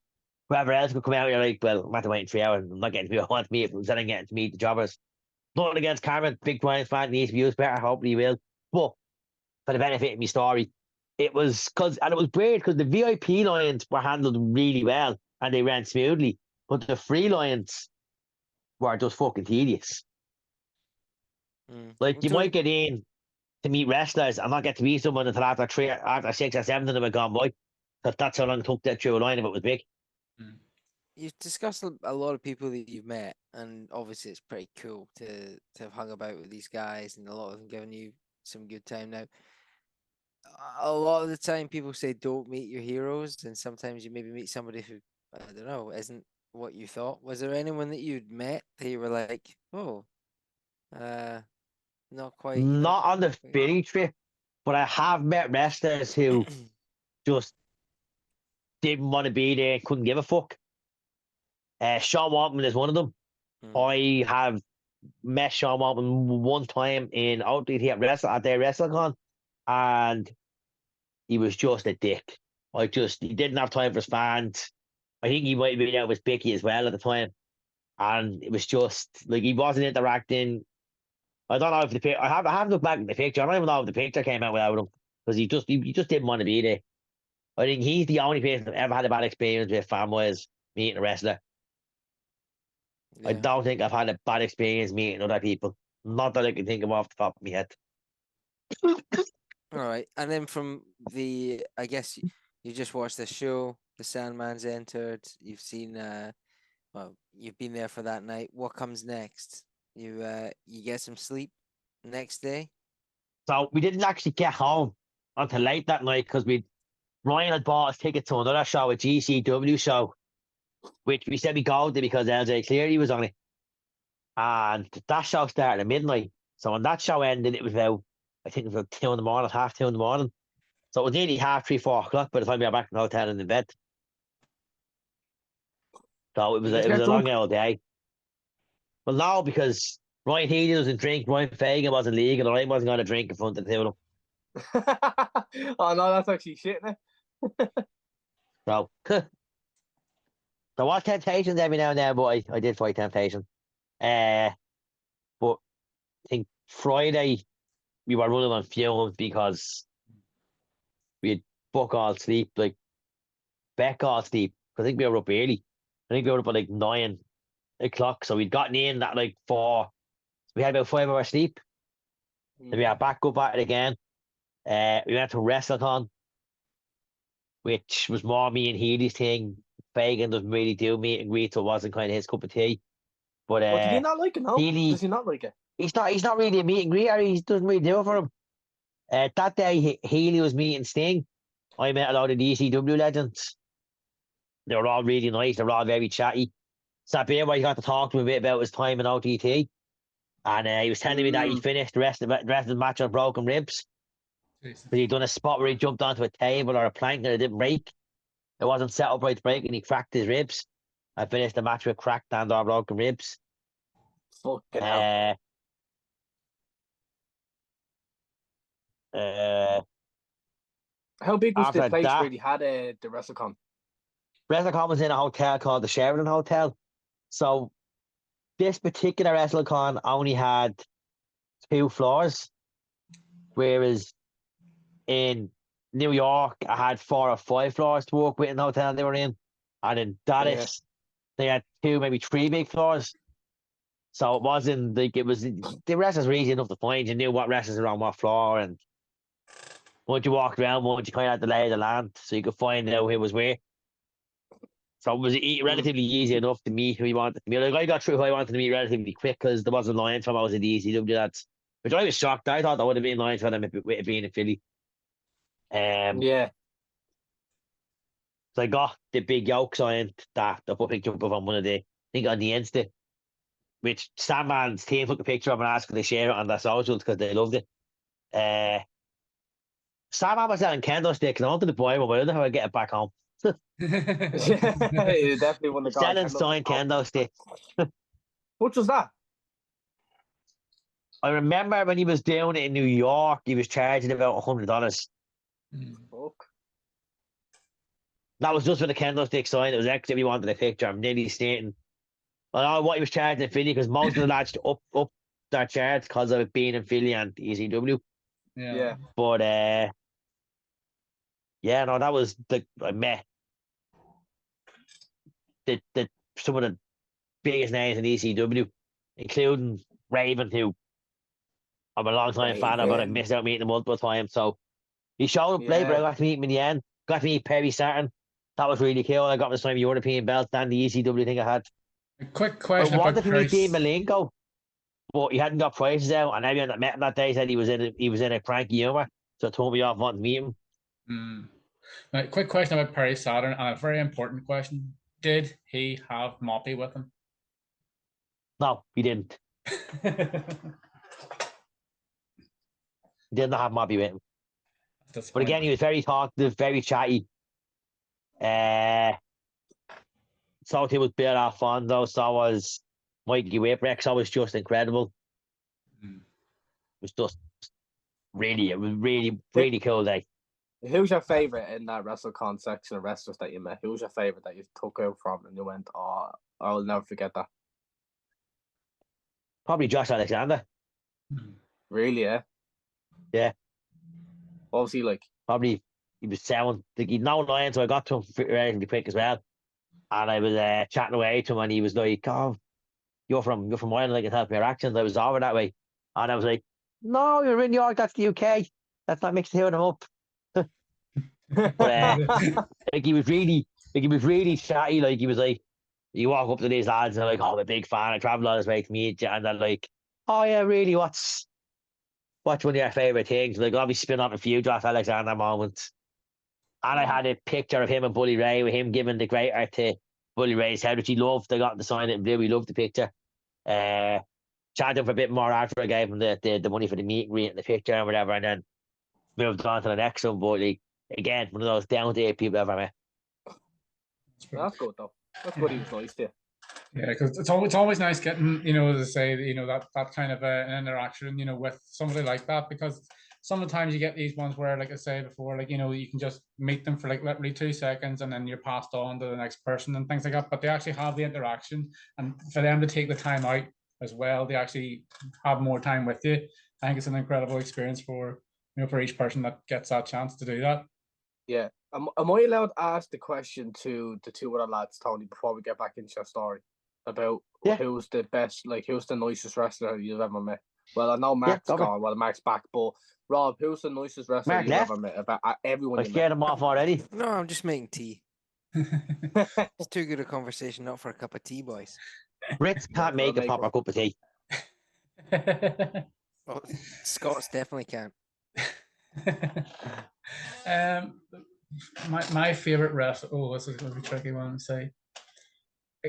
whoever else could come out. You're like, well, I'm have to wait 3 hours. I'm not getting to meet. I want to meet them. Instead of getting to meet the jobbers. Nothing against Cameron. Big Brian fan. Needs to be used better. Hopefully he will. But for the benefit of my story, it was weird because the VIP lines were handled really well and they ran smoothly, but the free lines were just fucking tedious. Like, you might get in to meet wrestlers and not get to meet someone until after 6 or 7 of them had gone by. That's how long it took to get through a line if it was big. You've discussed a lot of people that you've met, and obviously it's pretty cool to have hung about with these guys, and a lot of them giving you some good time. Now, a lot of the time people say don't meet your heroes, and sometimes you maybe meet somebody who, I don't know, isn't what you thought. Was there anyone that you'd met that you were like, oh, not quite? Not on the Philly trip, but I have met wrestlers who just didn't want to be there, couldn't give a fuck. Sean Waltman is one of them. I have met Sean Waltman one time in Outreach at their WrestleCon, and he was just a dick. He didn't have time for his fans. I think he might have been out with Bicky as well at the time. and it was just like he wasn't interacting. I don't know if the pic. I have looked back at the picture. I don't even know if the picture came out without him because he just didn't want to be there. I think he's the only person I've ever had a bad experience with fan-wise meeting a wrestler. I Yeah. don't think I've had a bad experience meeting other people. Not that I can think of off the top of my head. All right. And then from I guess you just watched the show. The Sandman's entered. You've seen. Well, you've been there for that night. What comes next? You get some sleep next day. So we didn't actually get home until late that night because Ryan had bought us tickets to another show, a GCW show, which we said we go to because LJ Cleary was on it. And that show started at midnight. So when that show ended, it was about, I think it was about 2 in the morning, half 2 in the morning. So it was nearly half 3, 4 o'clock by the time we got back in the hotel and in bed. So it was Did you a get long drunk? old day. Well, no, because Ryan Healy doesn't drink, Ryan Fagan wasn't legal, and I wasn't going to drink in front of the two of them. Oh no, that's actually shit, isn't it? So there was temptations every now and then, but I did fight temptation. But I think Friday we were running on fumes because we had fuck all sleep, like back all sleep. I think we were up early. I think we were up at like 9 o'clock, so we'd gotten in at like 4. We had about 5 hours sleep. Then we are back up at it again. We went to WrestleCon, which was more me and Healy's thing. Fagan doesn't really do meet and greet, so it wasn't kind of his cup of tea. But Well, did he not like it? No, Healy, does he not like it? he's not really a meet and greeter. He doesn't really do it for him. That day, Healy was meeting Sting. I met a lot of the ECW legends. They were all really nice. They were all very chatty. Sabir, where he got to talk to him a bit about his time in OTT. And he was telling me that he finished the rest of the match on broken ribs. Jesus. But he'd done a spot where he jumped onto a table or a plank and it didn't break. It wasn't set up right to break and he cracked his ribs. I finished the match with cracked and or broken ribs. Fucking hell. How big was the After place that, where he had the WrestleCon? WrestleCon was in a hotel called the Sheraton Hotel. So this particular WrestleCon only had 2 floors, whereas in New York, I had 4 or 5 floors to work with in the hotel they were in. And in Dallas, they had 2, maybe 3 big floors. So it wasn't like it was the wrestlers were easy enough to find. You knew what wrestlers were on what floor, and once you walked around, once you kind of had the lay of the land, so you could find out who was where. So it was relatively easy enough to meet who you wanted to meet. Like I got through who I wanted to meet relatively quick because there wasn't lines from I was at the ECW lads, which I was shocked. I thought there would have been lines for them if it being in Philly. Yeah. So I got the big yoke signed that I put a picture up of on one of the, I think on the Insta, which Sandman's team took a picture of and asked me to share it on their socials because they loved it. Sandman was selling kendo sticks and I wanted to buy one, but I don't know how I get it back home. You definitely won the Selling signed kendo sticks. What was that? I remember when he was doing it in New York, he was charging about $100. Fuck. That was just for the kendo stick sign. It was extra if you wanted a picture. I'm nearly stating. I don't know what he was charging in Philly because most of the lads up their charge because of it being in Philly and ECW. Yeah. But yeah, no, that was I met the some of the biggest names in ECW, including Raven, who I'm a long time fan of, but I've missed out meeting him multiple times. So he showed up late, but I got to meet him in the end. Got to meet Perry Saturn. That was really cool. I got this time European belt and the ECW thing I had. A quick question I about wanted to meet Dean price. Malenko, but he hadn't got prices out, and everyone that met him that day said he was in a cranky humor, so it told me off wanting to meet him. Now, quick question about Perry Saturn, and a very important question: did he have Moppy with him? No, he didn't. He did not have Mobby with him. But again, he was very talkative, very chatty. So he was Bill Alfonso, so was Mikey Whipwreck, so was just incredible. It was just really, really cool day. Who's your favourite in that WrestleCon section of wrestlers that you met? Who's your favourite that you took out from and you went, oh, I'll never forget that? Probably Josh Alexander. Really, yeah. Yeah. What was he like? Probably he was sound. Like, he'd no line, so I got to him relatively quick as well. And I was chatting away to him, and he was like, "Oh, you're from Ireland, I can help your accent." I was over that way, and I was like, "No, you're in York. That's the UK. Let's not mix the two of them up." But like he was really chatty. Like he was like, you walk up to these lads and they're like, "Oh, I'm a big fan. I travel all this way to meet you," and they're like, "Oh yeah, really? What's one of your favorite things?" Like, I'll be spin on a few Josh Alexander moments. And I had a picture of him and Bully Ray with him giving the greater to Bully Ray's head, which he loved. I got to sign it in blue. He loved the picture. Chatted him for a bit more after I gave him the money for the meet and greet and the picture and whatever, and then moved on to the next one. But like, again, one of those down to earth people I've ever met. That's good though. That's good. He was nice to you. Yeah, because it's always nice getting, as I say, that kind of an interaction, with somebody like that, because sometimes you get these ones where, like I say before, like, you can just meet them for like literally 2 seconds and then you're passed on to the next person and things like that. But they actually have the interaction, and for them to take the time out as well, they actually have more time with you. I think it's an incredible experience for for each person that gets that chance to do that. Yeah. Am I allowed to ask the question to the two other lads, Tony, before we get back into your story about who's the best, like who's the nicest wrestler you've ever met? Well, I know Mark's gone. Well, Mark's back, but Rob, who's the nicest wrestler you've ever met? About everyone. I scared him off already. No, I'm just making tea. It's too good a conversation, not for a cup of tea, boys. Brits can't make a proper cup of tea. Oh, Scots definitely can. My favorite wrestler. Oh, this is going to be a tricky one to say.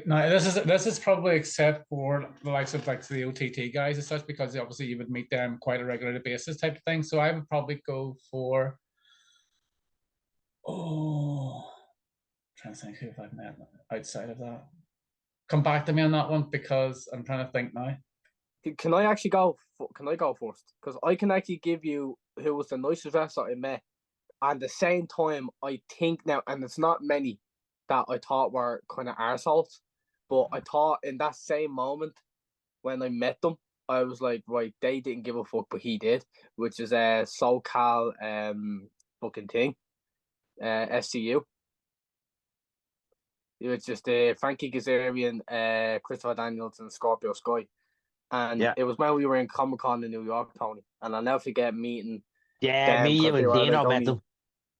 Now, this is probably except for the likes of like the OTT guys and such, because obviously you would meet them quite a regular basis type of thing. So I would probably go for. I'm trying to think who I've met outside of that. Come back to me on that one, because I'm trying to think now. Can I actually go? Can I go first? Because I can actually give you who was the nicest wrestler I met. And at the same time, I think now, and it's not many that I thought were kind of arseholes, but I thought in that same moment when I met them, I was like, right, they didn't give a fuck, but he did, which is a SoCal fucking thing, SCU. It was just Frankie Kazarian, Christopher Daniels, and Scorpio Sky. And it was when we were in Comic-Con in New York, Tony. And I'll never forget meeting them, me, you, and Dino met them.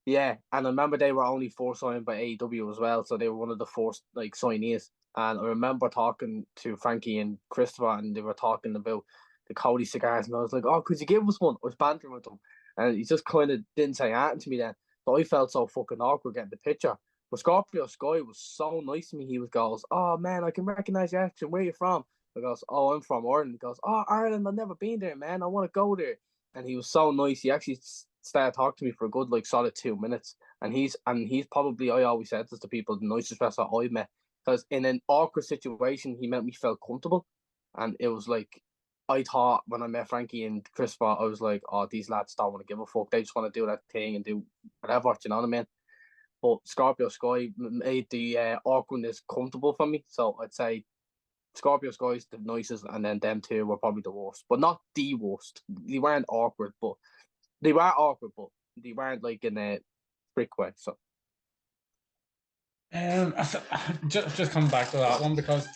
Yeah, and I remember they were only forced signed by AEW as well, so they were one of the forced like signees. And I remember talking to Frankie and Christopher, and they were talking about the Cody cigars, and I was like, "Oh, could you give us one?" I was bantering with them, and he just kind of didn't say anything to me then. But I felt so fucking awkward getting the picture. But Scorpio Sky was so nice to me. He goes, "Oh man, I can recognize your accent. Where are you from?" I goes, "Oh, I'm from Ireland." He goes, "Oh, Ireland, I've never been there, man. I want to go there." And he was so nice. He actually started talking to me for a good like solid 2 minutes. And he's probably, I always said this to people, the nicest wrestler I've met, because in an awkward situation he made me feel comfortable. And it was like, I thought when I met Frankie and Christopher, I was like, oh, these lads don't want to give a fuck. They just want to do that thing and do whatever, you know what I mean? But Scorpio Sky made the awkwardness comfortable for me. So I'd say Scorpio Sky's the nicest, and then them two were probably the worst, but not the worst. They weren't awkward, but they were awkward, but they weren't like in a brick way. So, just coming back to that one, because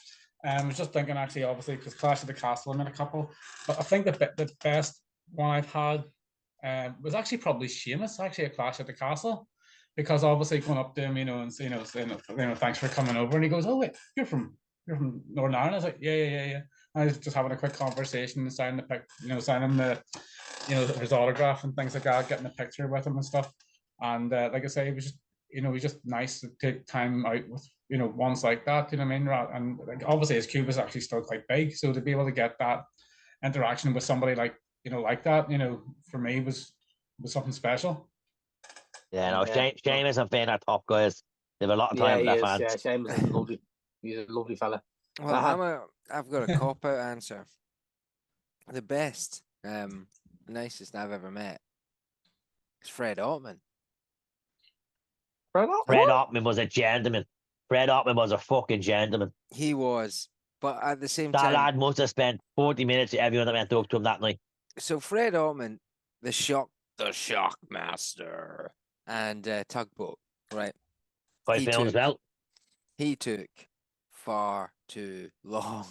I was just thinking actually, obviously, because Clash of the Castle, I'm in a couple, but I think the best one I've had was actually probably Sheamus, actually a Clash of the Castle, because obviously going up to him, and saying, thanks for coming over, and he goes, "Oh wait, you're from Northern Ireland." I was like, yeah. I was just having a quick conversation and signing signing the, his autograph and things like that, getting a picture with him and stuff. And like I say, it was just, he's just nice to take time out with, ones like that, you know what I mean? And like, obviously his cube is actually still quite big. So to be able to get that interaction with somebody like, like that, for me was something special. Yeah, no, Sheamus and Finn are top guys. They have a lot of time with their fans. Yeah, Sheamus is lovely. He's a lovely fella. Well, I've got a cop-out answer. The best, nicest I've ever met is Fred Ottman. Fred Ottman was a gentleman. Fred Ottman was a fucking gentleman. He was. But at the same That time, lad must have spent 40 minutes with everyone that went up to him that night. so Fred Altman, the shock master, and Tugboat, right? Quite film as well. He took far too long.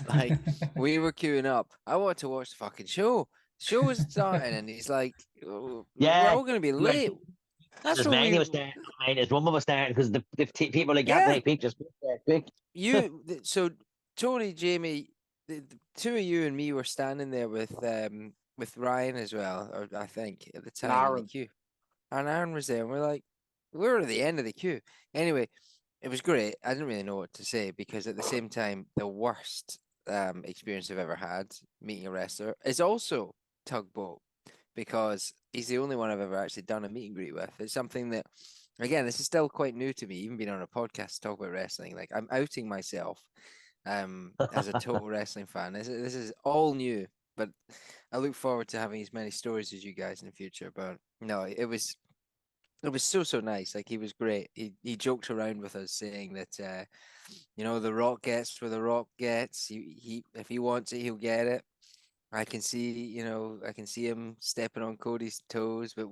Like, we were queuing up. I wanted to watch the fucking show. The show was starting, and he's like, "Oh, we're Yeah, all going to be like, late." That's His what Mania we. was starting, and his Rumble was starting because the people like got Yeah. to take pictures quick. So Tony, Jamie, the two of you and me were standing there with Ryan as well, or I think at the time in the Aaron. queue. And Aaron was there, and we were at the end of the queue. Anyway, it was great. I didn't really know what to say because at the same time, the worst experience I've ever had meeting a wrestler is also Tugboat, because he's the only one I've ever actually done a meet and greet with. It's something that, again, this is still quite new to me, even being on a podcast to talk about wrestling. Like, I'm outing myself as a total wrestling fan. This is all new, but I look forward to having as many stories as you guys in the future. But no, it was so nice. Like, he was great. He joked around with us saying that the Rock gets where the Rock gets. He if he wants it, he'll get it. I can see him stepping on Cody's toes, but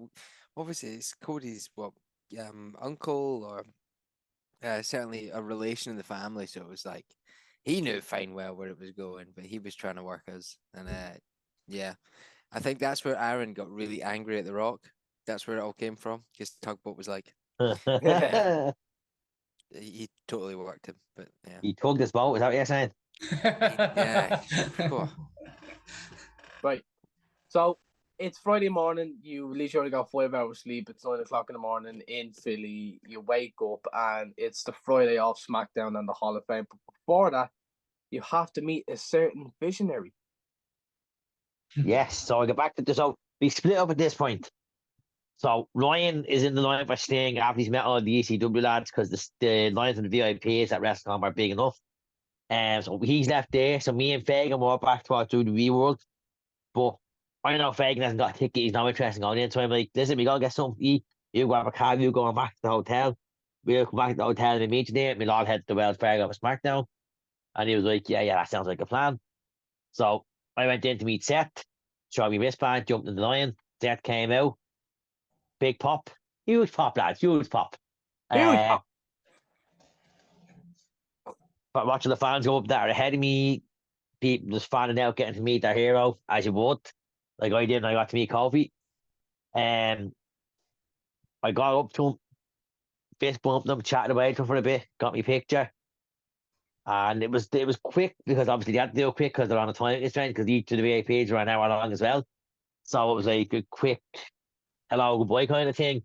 obviously it's Cody's uncle, or certainly a relation in the family. So it was like he knew fine well where it was going, but he was trying to work us. And yeah, I think that's where Aaron got really angry at The Rock. That's where it all came from, because Tugboat was like, he totally worked him. But yeah, He tugged his boat. Is that what you're saying? yeah. Cool. Right. So it's Friday morning. You literally got 5 hours sleep. It's 9 o'clock in the morning in Philly. You wake up and it's the Friday off SmackDown and the Hall of Fame. But before that, you have to meet a certain visionary. Yes. So I get back to this. So we split up at this point. So Ryan is in the line for staying after he's met all the ECW lads because the lines and the VIPs at WrestleCon are big enough. So he's left there. So me and Fagan walk back to our WWE world. But I know Fagan hasn't got a ticket. He's not interested in going in. So I'm like, listen, we gotta get something to eat. You grab a cab. You going back to the hotel. We'll come back to the hotel and meet you there. We'll all head to the Wells Fargo for SmackDown. And he was like, yeah, that sounds like a plan. So I went in to meet Seth. Showed me wristband. Jumped in the line. Seth came out. Big pop. Huge pop, lads. Huge pop. Huge pop. But watching the fans go up there ahead of me, people just fanning out, getting to meet their hero, as you would. Like I did when I got to meet Kofi. I got up to him, fist bumped him, chatted away to him for a bit, got me picture. And it was quick because obviously they had to do it quick because they're on a time constraint because each of the VIPs were an hour long as well. So it was like a quick hello, goodbye kind of thing.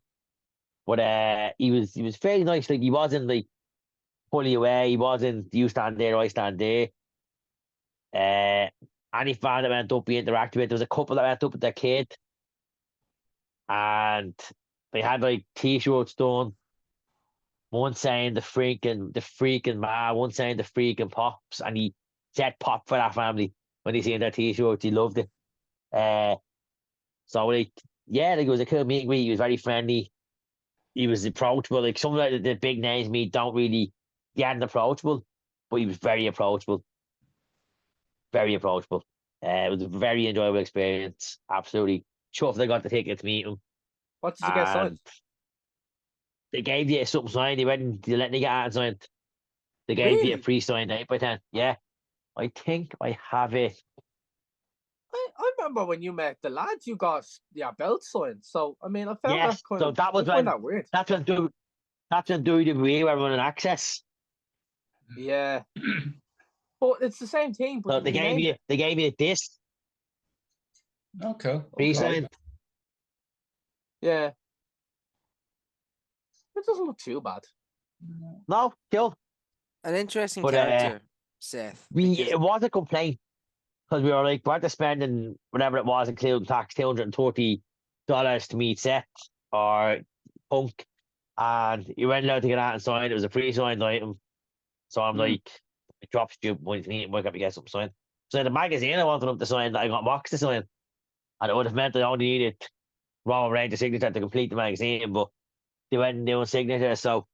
But he was very nice. Like he wasn't like pull you away. He wasn't you stand there, I stand there. Any fan that went up, he interacted with. There was a couple that went up with their kid, and they had like t-shirts done. One saying the freaking ma, one saying the freaking pops, and he said pop for that family when he seen their t-shirts. He loved it. So like like it was a cool meet and greet. He was very friendly. He was approachable. Like some of the big names me don't really get approachable, but he was very approachable. Very approachable. It was a very enjoyable experience. Absolutely chuffed I got the ticket to meet him. What did you get signed? They gave you something signed. They let me get out signed. They gave you a pre-signed 8x10. Yeah. I think I have it. I remember when you met the lads, you got your belt signed. So I mean, I found Yes, that kind so of. that was I find when that weird. that's when WWE were running Access. Yeah, but it's the same thing. But So they gave you this Oh, cool. pre-signed. Yeah, it doesn't look too bad. No, cool. An interesting But, character, Seth. It was a complaint because we were like, we're just spending whatever it was, including tax, $230 to meet Seth or Punk, and you weren't allowed to get out and sign. It was a pre-signed item, so I'm like, it drops stupid points. Why can't we get something signed? So the magazine I wanted them to sign that I got boxed to sign, and it would have meant I only needed Roman Reigns' signature to complete the magazine, but they went and doing signatures, so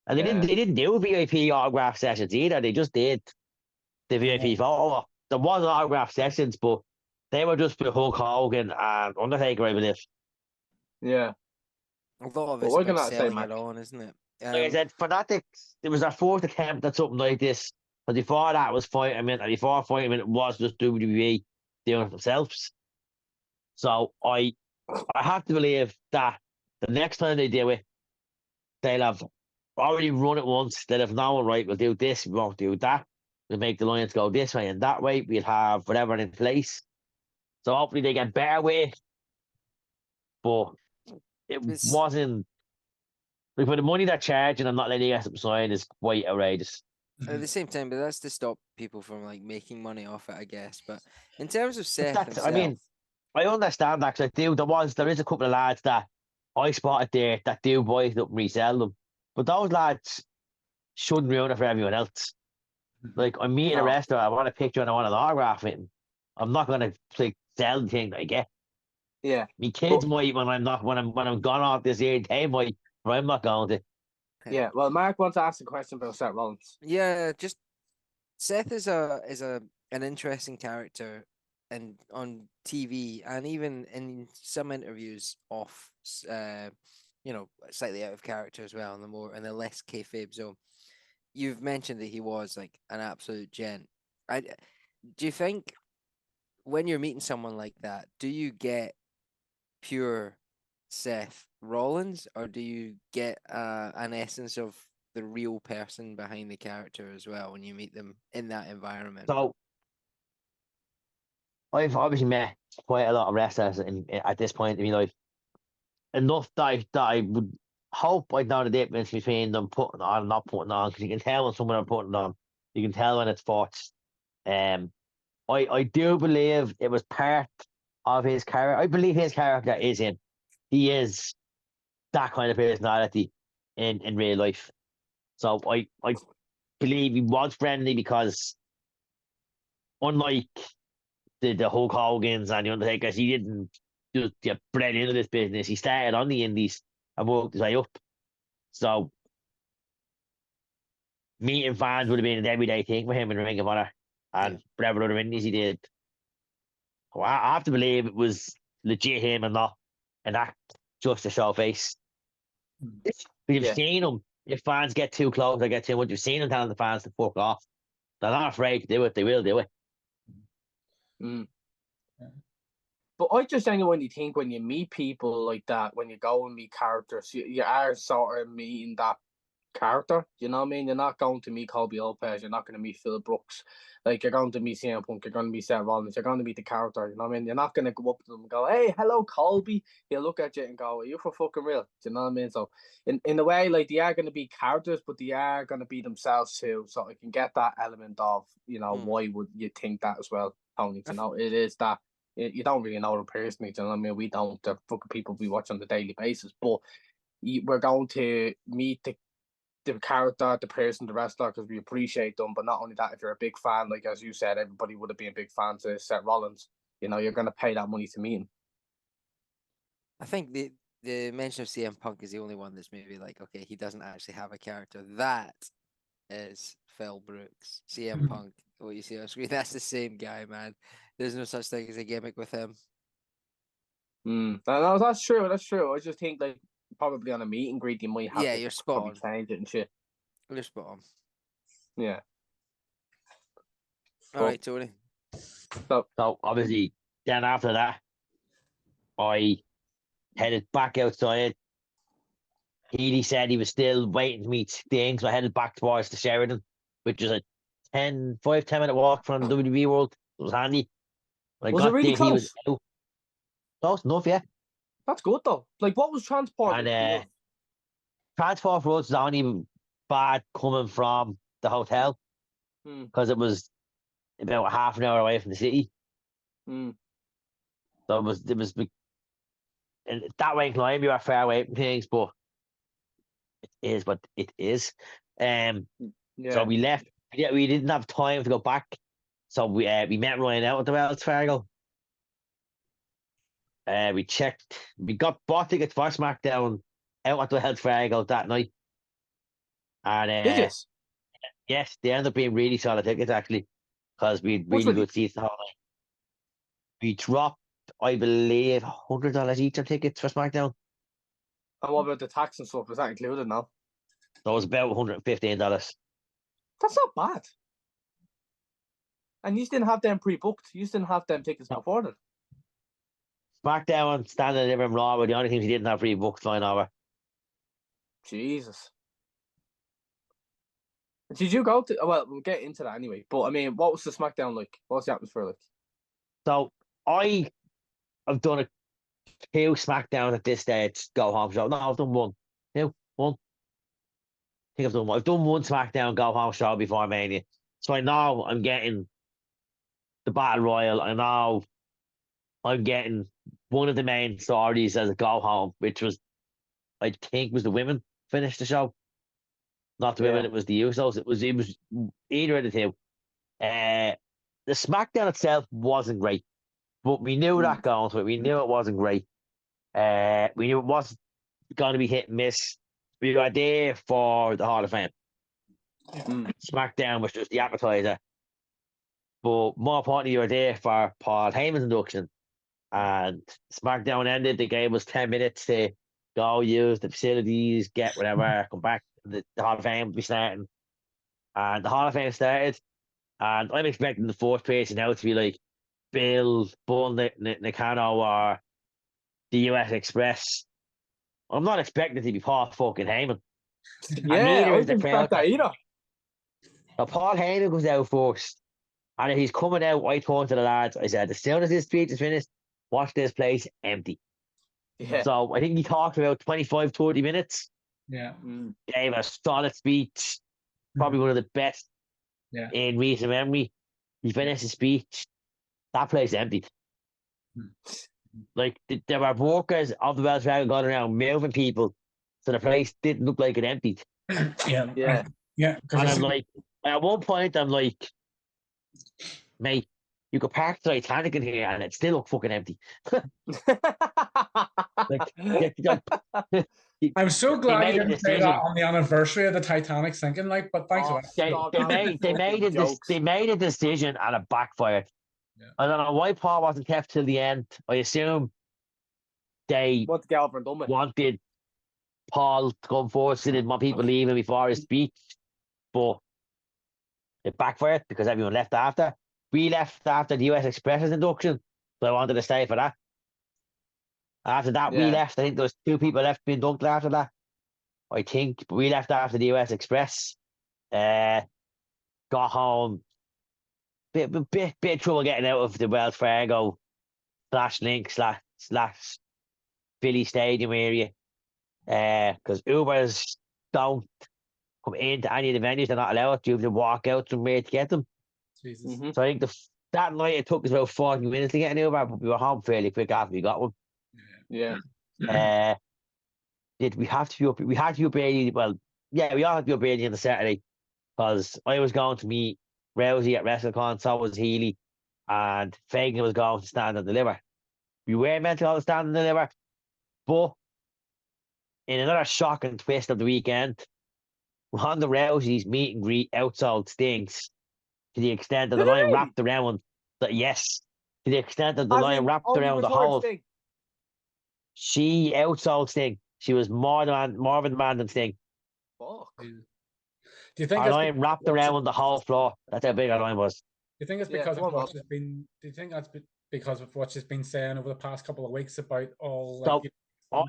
And they didn't do VIP autograph sessions either. They just did the VIP photo. There was autograph sessions, but they were just with Hulk Hogan and Undertaker, I believe. Yeah. A lot of But it's what about can I say, selling Mac? it on, isn't it? Like I said, Fanatics, it was their fourth attempt at something like this. But before that was Fight a Minute, and before Fight a Minute was just WWE doing it themselves. So I have to believe that the next time they do it, they'll have already run it once. They'll have known, right, we'll do this, we won't do that. We'll make the Lions go this way and that way. We'll have whatever in place. So hopefully they get better with it. But it wasn't. Like, for the money they're charging and not letting you get them signed is quite outrageous. At the same time, but that's to stop people from like making money off it, I guess. But in terms of But Seth that's, himself, I mean, I understand that, 'cause I do. There is a couple of lads that I spotted there that do buy it up and resell them. But those lads shouldn't ruin it for everyone else. Like, I'm meeting a No. restaurant, I want a picture and I want an autograph with him. I'm not gonna like sell the thing that I get. Yeah. Me kids might when I'm gone off this year, they might, but I'm not going to. Yeah. Well, Mark wants to ask a question about Seth Rollins. yeah, just Seth is an interesting character, and on TV and even in some interviews off, slightly out of character as well, in the less kayfabe zone. You've mentioned that he was like an absolute gent. Do you think when you're meeting someone like that, do you get pure Seth Rollins, or do you get an essence of the real person behind the character as well when you meet them in that environment? So I've obviously met quite a lot of wrestlers at this point in my life. Enough that I would hope I'd know the difference between them putting on and not putting on, because you can tell when someone are putting on. You can tell when it's forced. I do believe it was part of his character. I believe his character is him. He is that kind of personality in real life. So I believe he was friendly because, unlike the Hulk Hogan's and the Undertakers, he didn't just get bred into this business. He started on the indies and worked his way up. So meeting fans would have been an everyday thing for him in Ring of Honor and whatever other indies he did. Well, I have to believe it was legit him and not an act just to show face. But you've seen him. If fans get too close, they get too much. You've seen him telling the fans to fuck off. They're not afraid to do it. They will do it. Mm. But I just think when you meet people like that, when you go and meet characters, you are sort of meeting that character. You know what I mean? You're not going to meet Colby Lopez. You're not going to meet Phil Brooks. Like, you're going to meet CM Punk. You're going to meet Seth Rollins. You're going to meet the character. You know what I mean? You're not going to go up to them and go, "Hey, hello, Colby." He'll look at you and go, "Are you for fucking real?" Do you know what I mean? So, in a way, like, they are going to be characters, but they are going to be themselves too. So I can get that element of, why would you think that as well, Tony? You know, it is that. You don't really know them personally. Do you know what I mean? We don't. The fucking people we watch on a daily basis, but we're going to meet the character, the person, the wrestler, because we appreciate them. But not only that, if you're a big fan, like as you said, everybody would have been big fans of Seth Rollins. You're going to pay that money to meet him. I think the mention of CM Punk is the only one that's maybe like, okay, he doesn't actually have a character. That is Phil Brooks. CM Punk, what you see on screen, that's the same guy, man. There's no such thing as a gimmick with him. No, that's true. That's true. I just think, like, probably on a meet and greet, you might have to you're spot on. change it and shit. You're spot on. Yeah. All right, Tony. So obviously, then after that, I headed back outside. Healy said he was still waiting to meet Sting, so I headed back towards the Sheridan, which is a 10 minute walk from WWE World. It was handy. I Was got it really there, close? he was out. Close enough, yeah. That's good though. Like, what was transport? And transport for us was only bad coming from the hotel because it was about half an hour away from the city. So it was, and that way in Climb, you are far away from things, but it is what it is. So we left. Yeah, we didn't have time to go back, so we met Ryan out at the Wells Fargo. We bought tickets for SmackDown out at the Wells Fargo that night. And Did you? yes, they ended up being really solid tickets actually, because we had Much really money? good seats the whole night. We dropped, I believe, $100 each on tickets for SmackDown. And what about the tax and stuff? Is that included now? So it was about $115. That's not bad. And you didn't have them pre-booked. You didn't have them tickets No. before then. SmackDown, Standing Deliver, and Raw were the only things we didn't have free booked flying over. Jesus. Did you go to? Well, we'll get into that anyway. But I mean, what was the SmackDown like? What was the atmosphere like? So I have done a two SmackDowns at this stage, go home show. No, I've done one. Two, one. I think I've done one. I've done one SmackDown go home show before Mania. So I know I'm getting the Battle Royal. I know I'm getting one of the main stories as a go home, which was, I think, was the women finish the show. Not the women, Yeah. it was the Usos. It was either of the two. The SmackDown itself wasn't great, but we knew that going to it. We knew it wasn't great. We knew it was going to be hit and miss. We were there for the Hall of Fame. SmackDown was just the appetizer. But more importantly, you were there for Paul Heyman's induction. And SmackDown ended. They gave us 10 minutes to go use the facilities, get whatever, come back. The Hall of Fame will be starting. And the Hall of Fame started. And I'm expecting the fourth person now to be like Bill, Bull, Nakano, or the US Express. I'm not expecting it to be Paul fucking Heyman. Yeah, neither I is the didn't crowd. expect that either. Now, Paul Heyman goes out first. And if he's coming out, I told to the lads, I said, as soon as this speech is finished, watch this place empty. Yeah. So I think he talked about 25, 30 minutes. Yeah. Gave a solid speech. Probably one of the best in recent memory. He finished his speech. That place emptied. Like, there were workers of the Welsh Dragon going around moving people, so the place didn't look like it emptied. Yeah. Yeah. Yeah. And I'm like, at one point, I'm like, mate, you could park the Titanic in here and it still look fucking empty. Like, I'm so they glad made you a didn't say that decision. on the anniversary of the Titanic sinking, like, but thanks for that. stop They that made fucking jokes. they made a decision and it backfired. Yeah. I don't know why Paul wasn't kept till the end. I assume they What the Galvin done with? wanted Paul to come forward, so they didn't want people leaving before his speech, but it backfired because everyone left after. We left after the US Express's induction, so I wanted to stay for that. After that, we Yeah. left. I think there was two people left being dunked after that. I think, but we left after the US Express. Got home. Bit of trouble getting out of the Wells Fargo /link slash Philly Stadium area. Because Ubers don't come into any of the venues. They're not allowed. You have to walk out somewhere to get them. Jesus. So I think that night it took us about 40 minutes to get an Uber, but we were home fairly quick after we got one. Yeah. Did we have to be up? We had to be up early. Well, yeah, we all had to be up early on the Saturday because I was going to meet Rousey at WrestleCon, so was Healy, and Fagan was going to Stand and Deliver. We were meant to go to Stand and Deliver, but in another shocking twist of the weekend, Ronda Rousey's meet and greet outsold Sting's to the extent that the Did it line really? wrapped around that. Yes, to the extent that the As line in, wrapped only around the retired whole. Sting. She outsold Sting. She was more of a man than Sting. Fuck. Do you think Our that's line wrapped around the whole floor. That's how big our line was. Do you think it's Yeah, because go on, of what Rob. she's been? Do you think that's because of what she's been saying over the past couple of weeks about all So, like? I was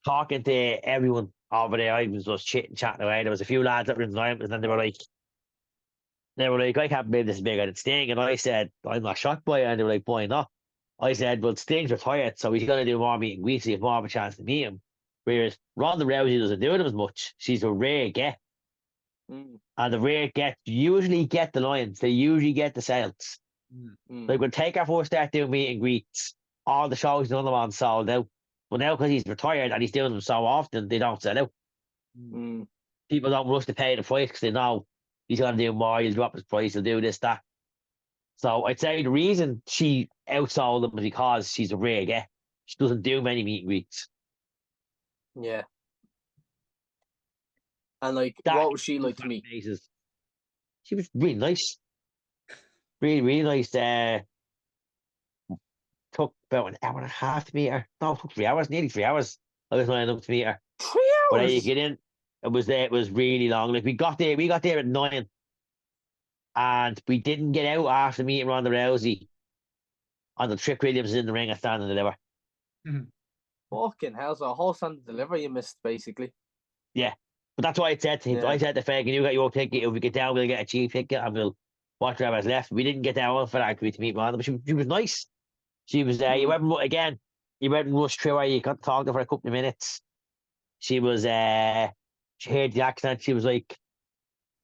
talking to everyone over there. I was just chatting away. There was a few lads that were in the line, and then they were like, I can't believe this is bigger than Sting. And I said, I'm not shocked by it. And they were like, why not? I said, well, Sting's retired, so he's going to do more meet and greets, so you have more of a chance to meet him. Whereas Ronda Rousey doesn't do them as much. She's a rare get. And the rare get usually get the lions. They usually get the sales. Like when Taker first started doing meet and greets, all the shows none of them on sold out. But now because he's retired and he's doing them so often, they don't sell out. People don't rush to pay the price because they know he's going to do more. He'll drop his price. He'll do this, that. So I'd say the reason she outsold them is because she's a rare get. She doesn't do many meet and greets. Yeah. And like, That what was she like to me? faces. She was really nice. Really, really nice. Took about an hour and a half to meet her. No, it took 3 hours, nearly 3 hours. I was lining up to meet her. 3 hours. But you get in, it was really long. Like we got there at 9, and we didn't get out after meeting Ronda Rousey until Trick Williams was in the ring and Stand and Deliver. Fucking hell! So a whole Stand and Deliver you missed basically. Yeah, but that's why I said to him. Yeah. I said to Fag, you got your ticket. If we get down, we'll get a cheap ticket and we'll watch whoever's left. We didn't get down for that to meet Ronda, but she was nice. She was there. You went again. You went and rushed through her. You got to talk to her for a couple of minutes. She was she heard the accent. She was like,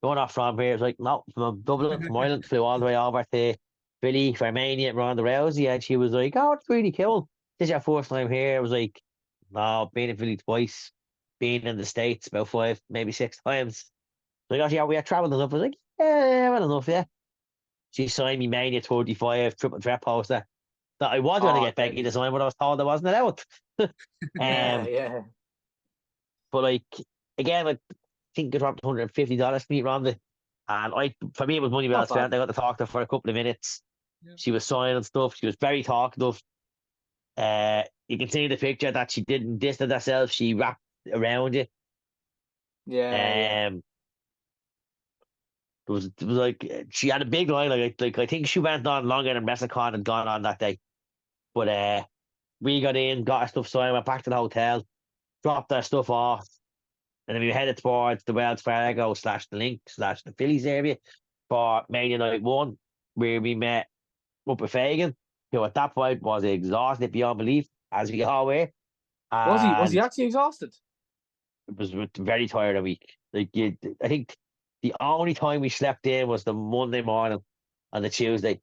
"You're not from here." It was like, "No, from Dublin, from Ireland." Flew all the way over to Philly for Mania, Ronda Rousey, and she was like, "Oh, it's really cool. This is your first time here." I was like, "No, been in Philly twice, been in the States about 5, maybe 6 times." Like, "Oh, yeah, we had traveled enough." I was like, "Yeah, well enough, yeah." She signed me Mania 35 triple threat poster that I was going to get Becky to sign, but I was told I wasn't allowed. Yeah. But like again, I think it dropped $150 to meet Ronda, and for me it was money well Not bad. spent. I got to talk to her for a couple of minutes. Yeah. She was signing stuff. She was very talkative. You can see in the picture that she didn't distance herself. She wrapped around you. Yeah. It was like she had a big line. Like I think she went on longer than WrestleCon had gone on that day. But we got in, got our stuff signed, went back to the hotel, dropped our stuff off, and then we headed towards the Wells Fargo / the Link / the Phillies area for Mania Night 1, where we met up with Fagan, who at that point was exhausted beyond belief, as we all were. Was he And actually exhausted? it was very tired a week. I think the only time we slept in was the Monday morning and the Tuesday,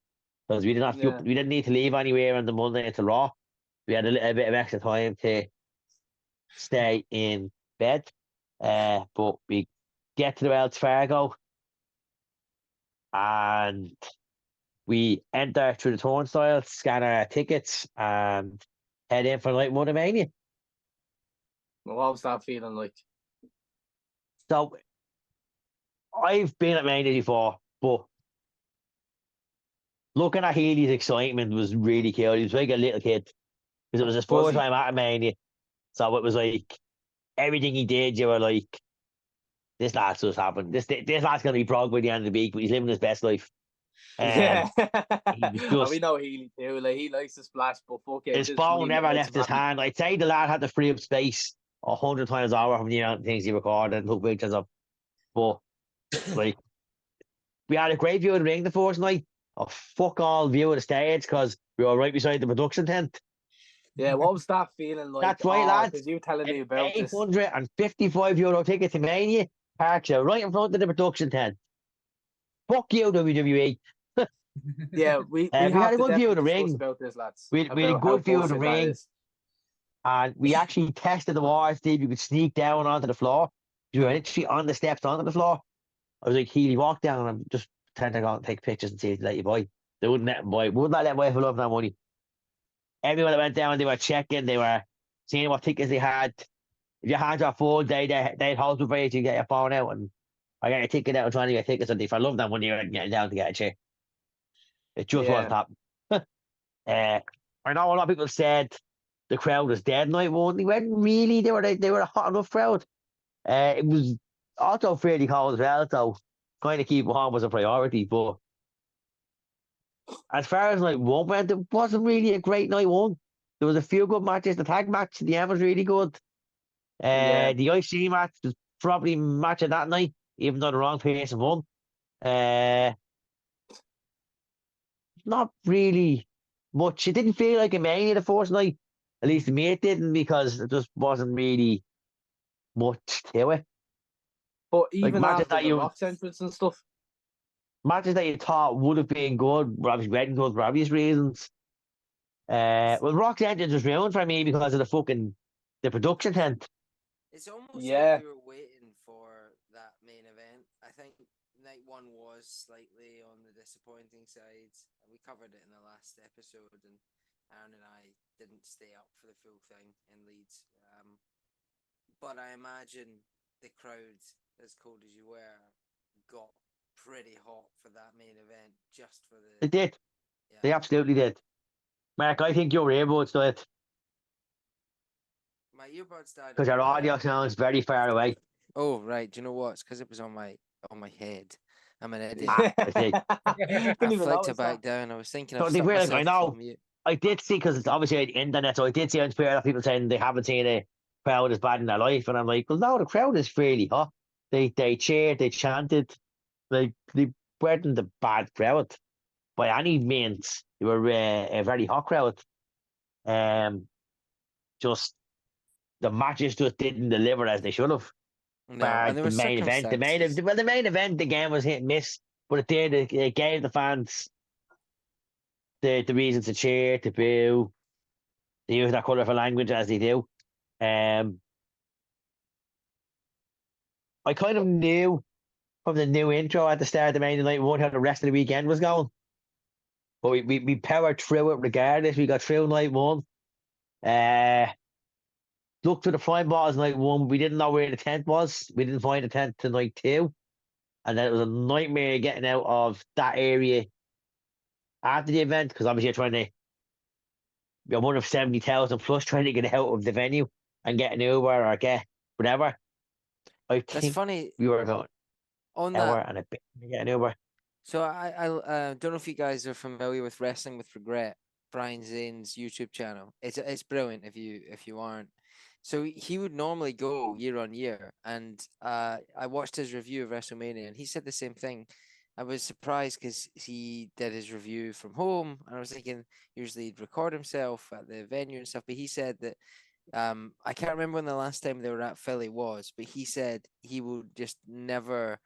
because we didn't have to, we didn't need to leave anywhere on the Monday into Raw. We had a little bit of extra time to stay in bed. But we get to the Wells Fargo and we enter through the turnstile, scan our tickets, and head in for night one of Mania. What was that feeling like? So I've been at Mania before, but looking at Healy's excitement was really cool. He was like a little kid because it was his first time at Mania. So it was like everything he did, you were like, this lad's just happened. This lad's gonna be broke by the end of the week, but he's living his best life. Yeah. He was And just we know Healy too. Like, he likes to splash, but fuck it. his phone never left his hand. I'd say the lad had to free up space 100 times over from the amount of things he recorded and took pictures of. But like, we had a great view of the ring the first night. A fuck all view of the stage because we were right beside the production tent. Yeah, what was that feeling like? That's right, lads. Because you telling me An about this. €855 ticket to Mania parks you right in front of the production tent. Fuck you, WWE. Yeah, we had a good view of the ring. About this, lads. We had a good view of the ring. And we actually tested the wall to see if you could sneak down onto the floor. You were literally on the steps onto the floor. I was like, Healy, walk down and just pretend to go and take pictures and see if they let you buy. They wouldn't let him buy. Would not let him buy for love that money. Everyone that went down, they were checking, they were seeing what tickets they had. If your hands are full, they'd hold you for you to get your phone out and I get your ticket out and trying to get tickets. And if I love that money, you're getting down to get a chair. It just wasn't happening. I know a lot of people said the crowd was dead night one. They weren't really. They were a hot enough crowd. It was also fairly cold as well, so kind of keep warm was a priority. But as far as night one went, it wasn't really a great night one. There was a few good matches. The tag match, the end was really good. The IC match was probably match of that night, even though the wrong person won. Not really much. It didn't feel like a Mania the first night. At least to me it didn't because it just wasn't really much to it. But even like after the Rock's entrance and stuff. Matches that you thought would have been good, were obviously weren't good for obvious reasons. Well, Rock's entrance was ruined for me because of the production tent. It's almost like we were waiting for that main event. I think night one was slightly on the disappointing side. We covered it in the last episode, and Aaron and I didn't stay up for the full thing in Leeds. But I imagine the crowd as cold as you were, got pretty hot for that main event just for They the did. They absolutely did. Mark, I think your earbuds died My earbuds died. because your audio sounds very far away. Oh right, do you know what? It's because it was on my head. I'm an idiot. I see. I Didn't even flicked notice it back that. down. I was thinking So I've they stuck were like, myself I know. full mute. I did see because it's obviously the internet, so I did see on Twitter that people saying they haven't seen a crowd as bad in their life, and I'm like, well, no, the crowd is really hot. They cheered, they chanted, they weren't a bad crowd by any means. They were a very hot crowd. Just the matches just didn't deliver as they should have. No, But and there the were main event, circumstances. the main event again was hit and miss, but it did. It gave the fans the reasons to cheer, to boo, to use that colourful language as they do. Um, I kind of knew from the new intro at the start of the main night one how the rest of the weekend was going, but we powered through it regardless. We got through night one. Uh, Looked for the flying balls night one. We didn't know where the tent was. We didn't find the tent to night two, and then it was a nightmare getting out of that area after the event because obviously you're trying to. You're one of 70,000 plus trying to get out of the venue and get an Uber or get whatever. I That's think funny. we were going On hour that, and a bit to get an Uber. so I don't know if you guys are familiar with Wrestling with Regret, Brian Zane's YouTube channel. It's brilliant if you aren't. So he would normally go year on year, and I watched his review of WrestleMania, and he said the same thing. I was surprised because he did his review from home, and I was thinking usually he'd record himself at the venue and stuff. But he said that I can't remember when the last time they were at Philly was, but he said he would just never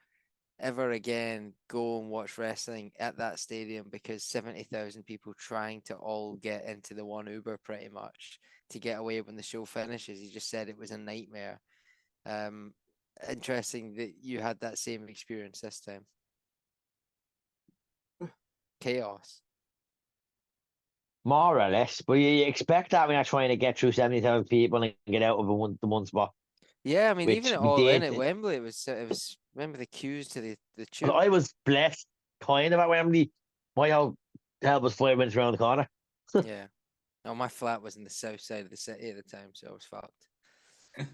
ever again go and watch wrestling at that stadium because 70,000 people trying to all get into the one Uber pretty much to get away when the show finishes. He just said it was a nightmare. Um, Interesting that you had that same experience this time. Chaos. More or less, but you expect that when you're trying to get through 70,000 people and get out of the one spot, Yeah, I mean, even which at we All In did. at Wembley, it was. Remember the queues to the But tube? I was blessed kind of at Wembley. My hotel was 5 minutes around the corner. Yeah. No, my flat was in the south side of the city at the time, so I was fucked.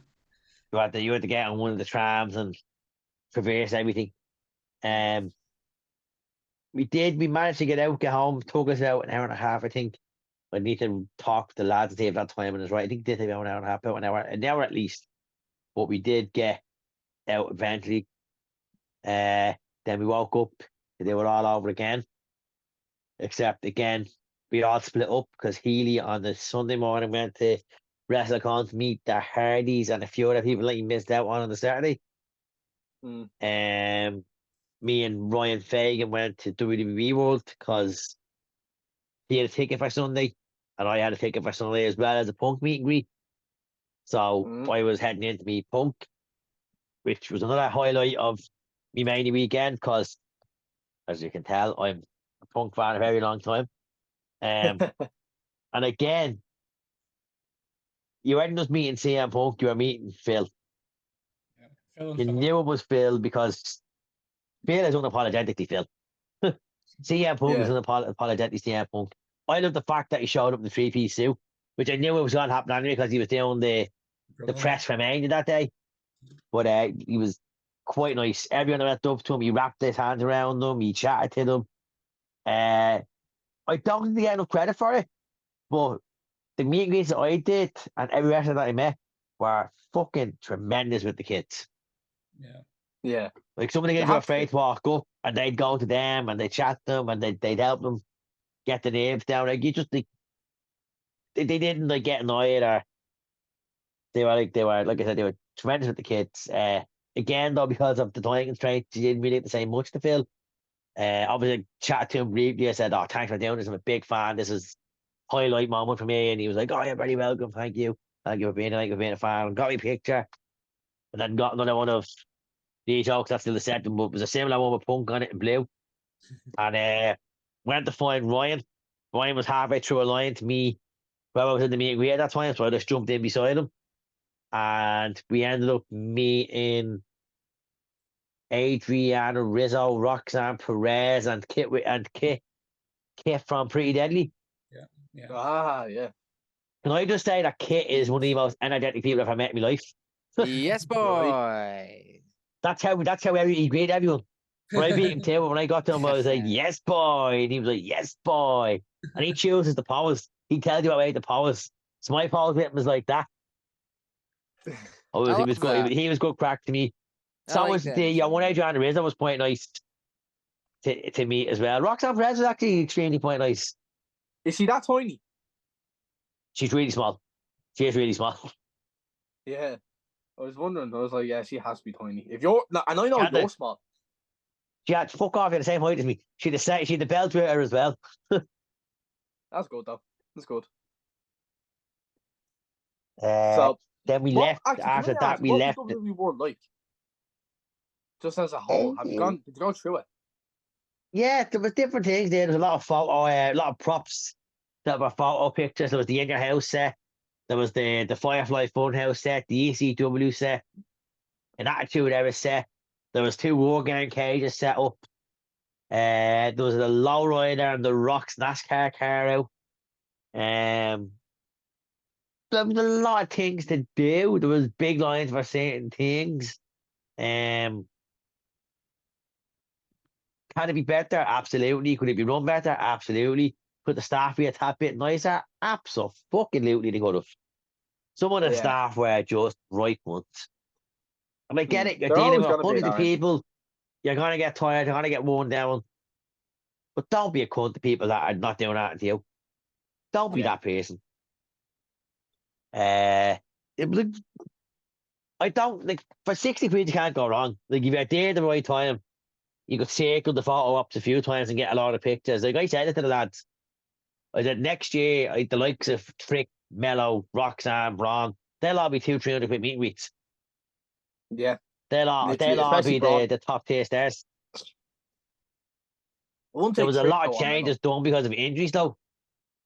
You had to get on one of the trams and traverse everything. Um, we managed to get out, get home, took us out an hour and a half, I think. I need to talk to the lads to see if that timing is right. I think they take about an hour and a half, about an hour at least. But we did get out eventually. Then we woke up, they were all over again. Except again, we all split up because Healy on the Sunday morning went to WrestleCon to meet the Hardys and a few other people that he missed out on the Saturday. Me and Ryan Fagan went to WWE World because he had a ticket for Sunday, and I had a ticket for Sunday as well as a Punk meet and greet. So I was heading in to meet Punk, which was another highlight of me Mania weekend because, as you can tell, I'm a Punk fan a very long time. And again, you weren't just meeting CM Punk, you were meeting Phil. Yeah, Phil and You Philip. knew it was Phil because Phil is unapologetically Phil. CM Punk is Yeah. unapologetically CM Punk. I love the fact that he showed up in the three-piece suit, which I knew it was going to happen anyway because he was doing the press for Mania that day. But he was quite nice. Everyone went up to him, he wrapped his hands around them, he chatted to them. I don't think they get enough credit for it, but the meet and greets that I did and every wrestler that I met were fucking tremendous with the kids. Yeah. Yeah. Like some of the They kids were have to afraid be. to walk up and they'd go to them and they'd chat to them and they'd help them get the names down. Like you just they didn't like get annoyed or they were like I said, they were tremendous with the kids. Again though, because of the time constraints, you didn't really get to say much to Phil. Obviously chatted to him briefly. I said, "Oh, thanks for doing this. I'm a big fan. This is highlight moment for me." And he was like, "Oh, you're very welcome. Thank you. Thank you for being a fan." Got me a picture, and then got another one of these jokes. That's still the second, but it was a similar one with Punk on it in blue. And went to find Ryan. Ryan was halfway through a line to me. Well, I was in the meeting at that time, so I just jumped in beside him, and we ended up meeting Adriana, Rizzo, Roxanne Perez, and Kit from Pretty Deadly. Yeah. Ah, yeah. Can I just say that Kit is one of the most energetic people I've ever met in my life? Yes, boy. That's how he greeted everyone. When I beat him too, when I got to him, I was like, "Yes, boy," and he was like, "Yes, boy," and he chooses the pose. He tells you about the pose. So my pose with him was like that. I He was love that. good. He was good crack to me. I So like was them. the one Adriana Rizzo was quite nice to meet as well. Roxanne Perez was actually extremely quite nice. Is she that tiny? She's really small. She is really small. Yeah. I was wondering. I was like, yeah, she has to be tiny. If you're, and I know Yeah, you're small. She had fuck off. You're the same height as me. She had the belt with her as well. That's good though. That's good. Uh, So, then we what left. actually? After Can I that, ask, we what left. was WWE World like? Just as a whole, have you gone? Did you go through it? Yeah, there was different things there. There was a lot of a lot of props that were photo pictures. There was the In Your House set. There was the Firefly Funhouse set, the ECW set, an Attitude Era set. There was 2 War Game cages set up. There was the Lowrider and the Rocks NASCAR car out. There was a lot of things to do. There was big lines for certain things. Can it be better? Absolutely. Could it be run better? Absolutely. Could the staff be a tad bit nicer? Absolutely, they could have. Some of the Yeah. staff were just right ones. And I get it. You're They're dealing always with gonna be hundreds that, of aren't they? people. You're gonna get tired. You're gonna get worn down. But don't be a cunt to people that are not doing that to you. Don't be Yeah. that person. Uh, I don't like for 60 quid. You can't go wrong. Like if you're there at the right time, you could circle the photo ups a few times and get a lot of pictures. Like I said it to the lads. I said next year, the likes of Trick, Mello, Roxanne, Braun, they'll all be 200-300 quid meet and greets. Yeah. They'll Literally, all especially be Braun. the top tier stars. I won't There take was a Trick lot of though on Mello. changes done because of injuries though.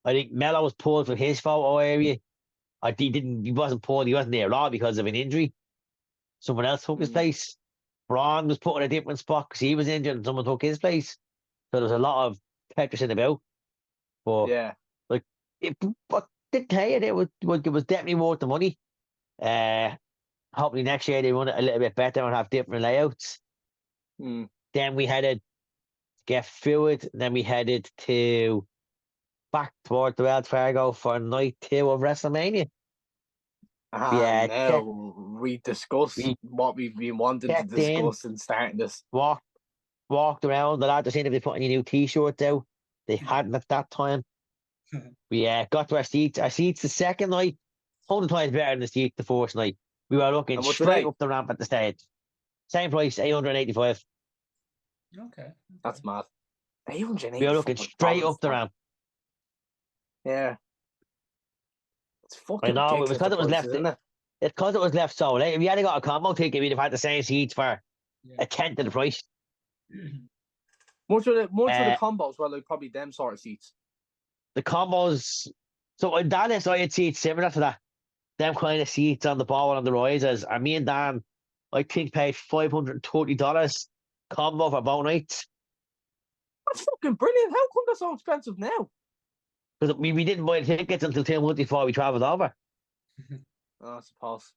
I think Mello was pulled from his photo area. He wasn't pulled, he wasn't there at all because of an injury. Someone else took his place. Braun was put in a different spot because he was injured and someone took his place. So there was a lot of Tetris in the about. But Yeah. like but did tell you it was definitely worth the money. Hopefully next year they run it a little bit better and have different layouts. Mm. Then we headed to get through it. Then we headed to back toward the Wells Fargo for night 2 of WrestleMania. And now Check, we discuss we what we've been wanting to checked in, discuss and starting this. walked around. The lads are saying to be putting any new T-shirts out. They hadn't at that time. We got to our seats. Our seats the second night, 100 times better than the seats the first night. We were looking And what were straight they? up the ramp at the stage. Same price, 885. Okay. That's mad. We were looking straight up the ramp. Yeah. It's I fucking know, it was ridiculous, because the it was prices, left. isn't it? It's because it was left so late. If you had got a combo ticket, we'd have had the same seats for Yeah. a tenth of the price. Much of the Uh, combos were like probably them sort of seats. The combos. So in Dallas, I had seats similar to that. Them kind of seats on the ball and the risers. And me and Dan, I think, paid $530 combo for both nights. That's fucking brilliant. How come they're so expensive now? Because we didn't buy the tickets until 2 months before we travelled over. Oh, I suppose.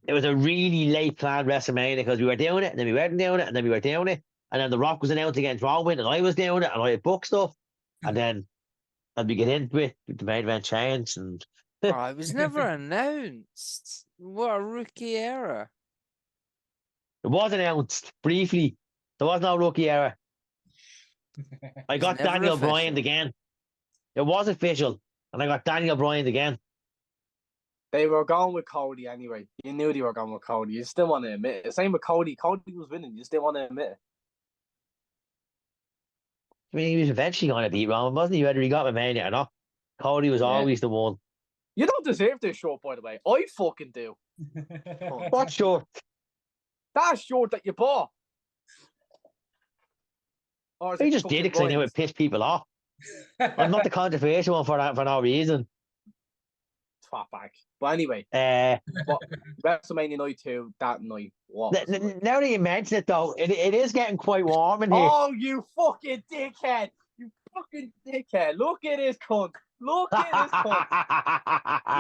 It was a really late planned WrestleMania because we were doing it, and then we weren't doing it, and then we were doing it. And then The Rock was announced against Roman, and I was doing it, and I had booked stuff. And then as we get into it, the main event changed, and Oh, it was never announced. What a rookie error. it was announced briefly. There was no rookie era. I It's got never Daniel official. Bryan again. It was official, and I got Daniel Bryan again. They were going with Cody anyway. You knew they were going with Cody. You still want to admit it. Same with Cody. Cody was winning. You still want to admit it. I mean, he was eventually going to beat Roman, wasn't he? Whether he got Mania or not. Cody was Yeah. always the one. You don't deserve this short, by the way. I fucking do. What short? That short that you bought. Or is He it just did fucking it because I knew Ryan's? it pissed people off. I'm not the controversial one for that for no reason. twat bag. But anyway, Uh, but WrestleMania night 2, that night, what was it like? now that you mention it, though, it is getting quite warm in here. Oh, you fucking dickhead! You fucking dickhead! Look at this cunt! Look at this cunt!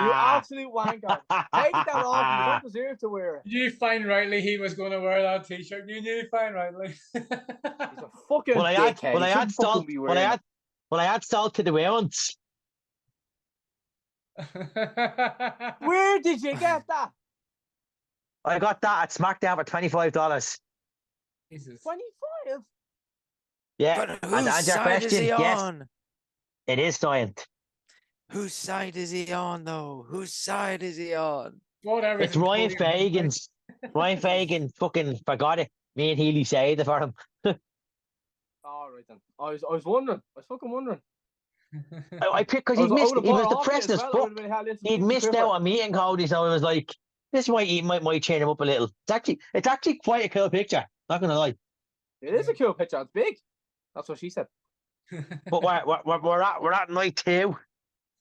You absolute wanker! Take that off! You don't deserve to wear it. You find rightly he was going to wear that T-shirt. You knew fine rightly. He's a fucking Well, I dickhead. had, well, He I shouldn't had salt. fucking be Well, wearing it. I had salt to the wounds. Where did you get that? I got that at SmackDown for $25. Jesus. 25? Yeah, But and whose to answer your side is question, he yes, on? it is giant. Whose side is he on, though? Whose side is he on? Whatever. It's Ryan Fagan's. Ryan Fagan fucking forgot it. Me and Healy saved it for him. All right then. I was wondering. I was fucking wondering. I picked because I he was- I missed. would've He was bought off you depressed as as well. I fuck. would've been, "Hey, listen, He'd give me missed the out paper." on meeting Cody, so I was like, "This might change him up a little." It's actually quite a cool picture. Not gonna lie. It is a cool picture. It's big. That's what she said. But we're at night 2.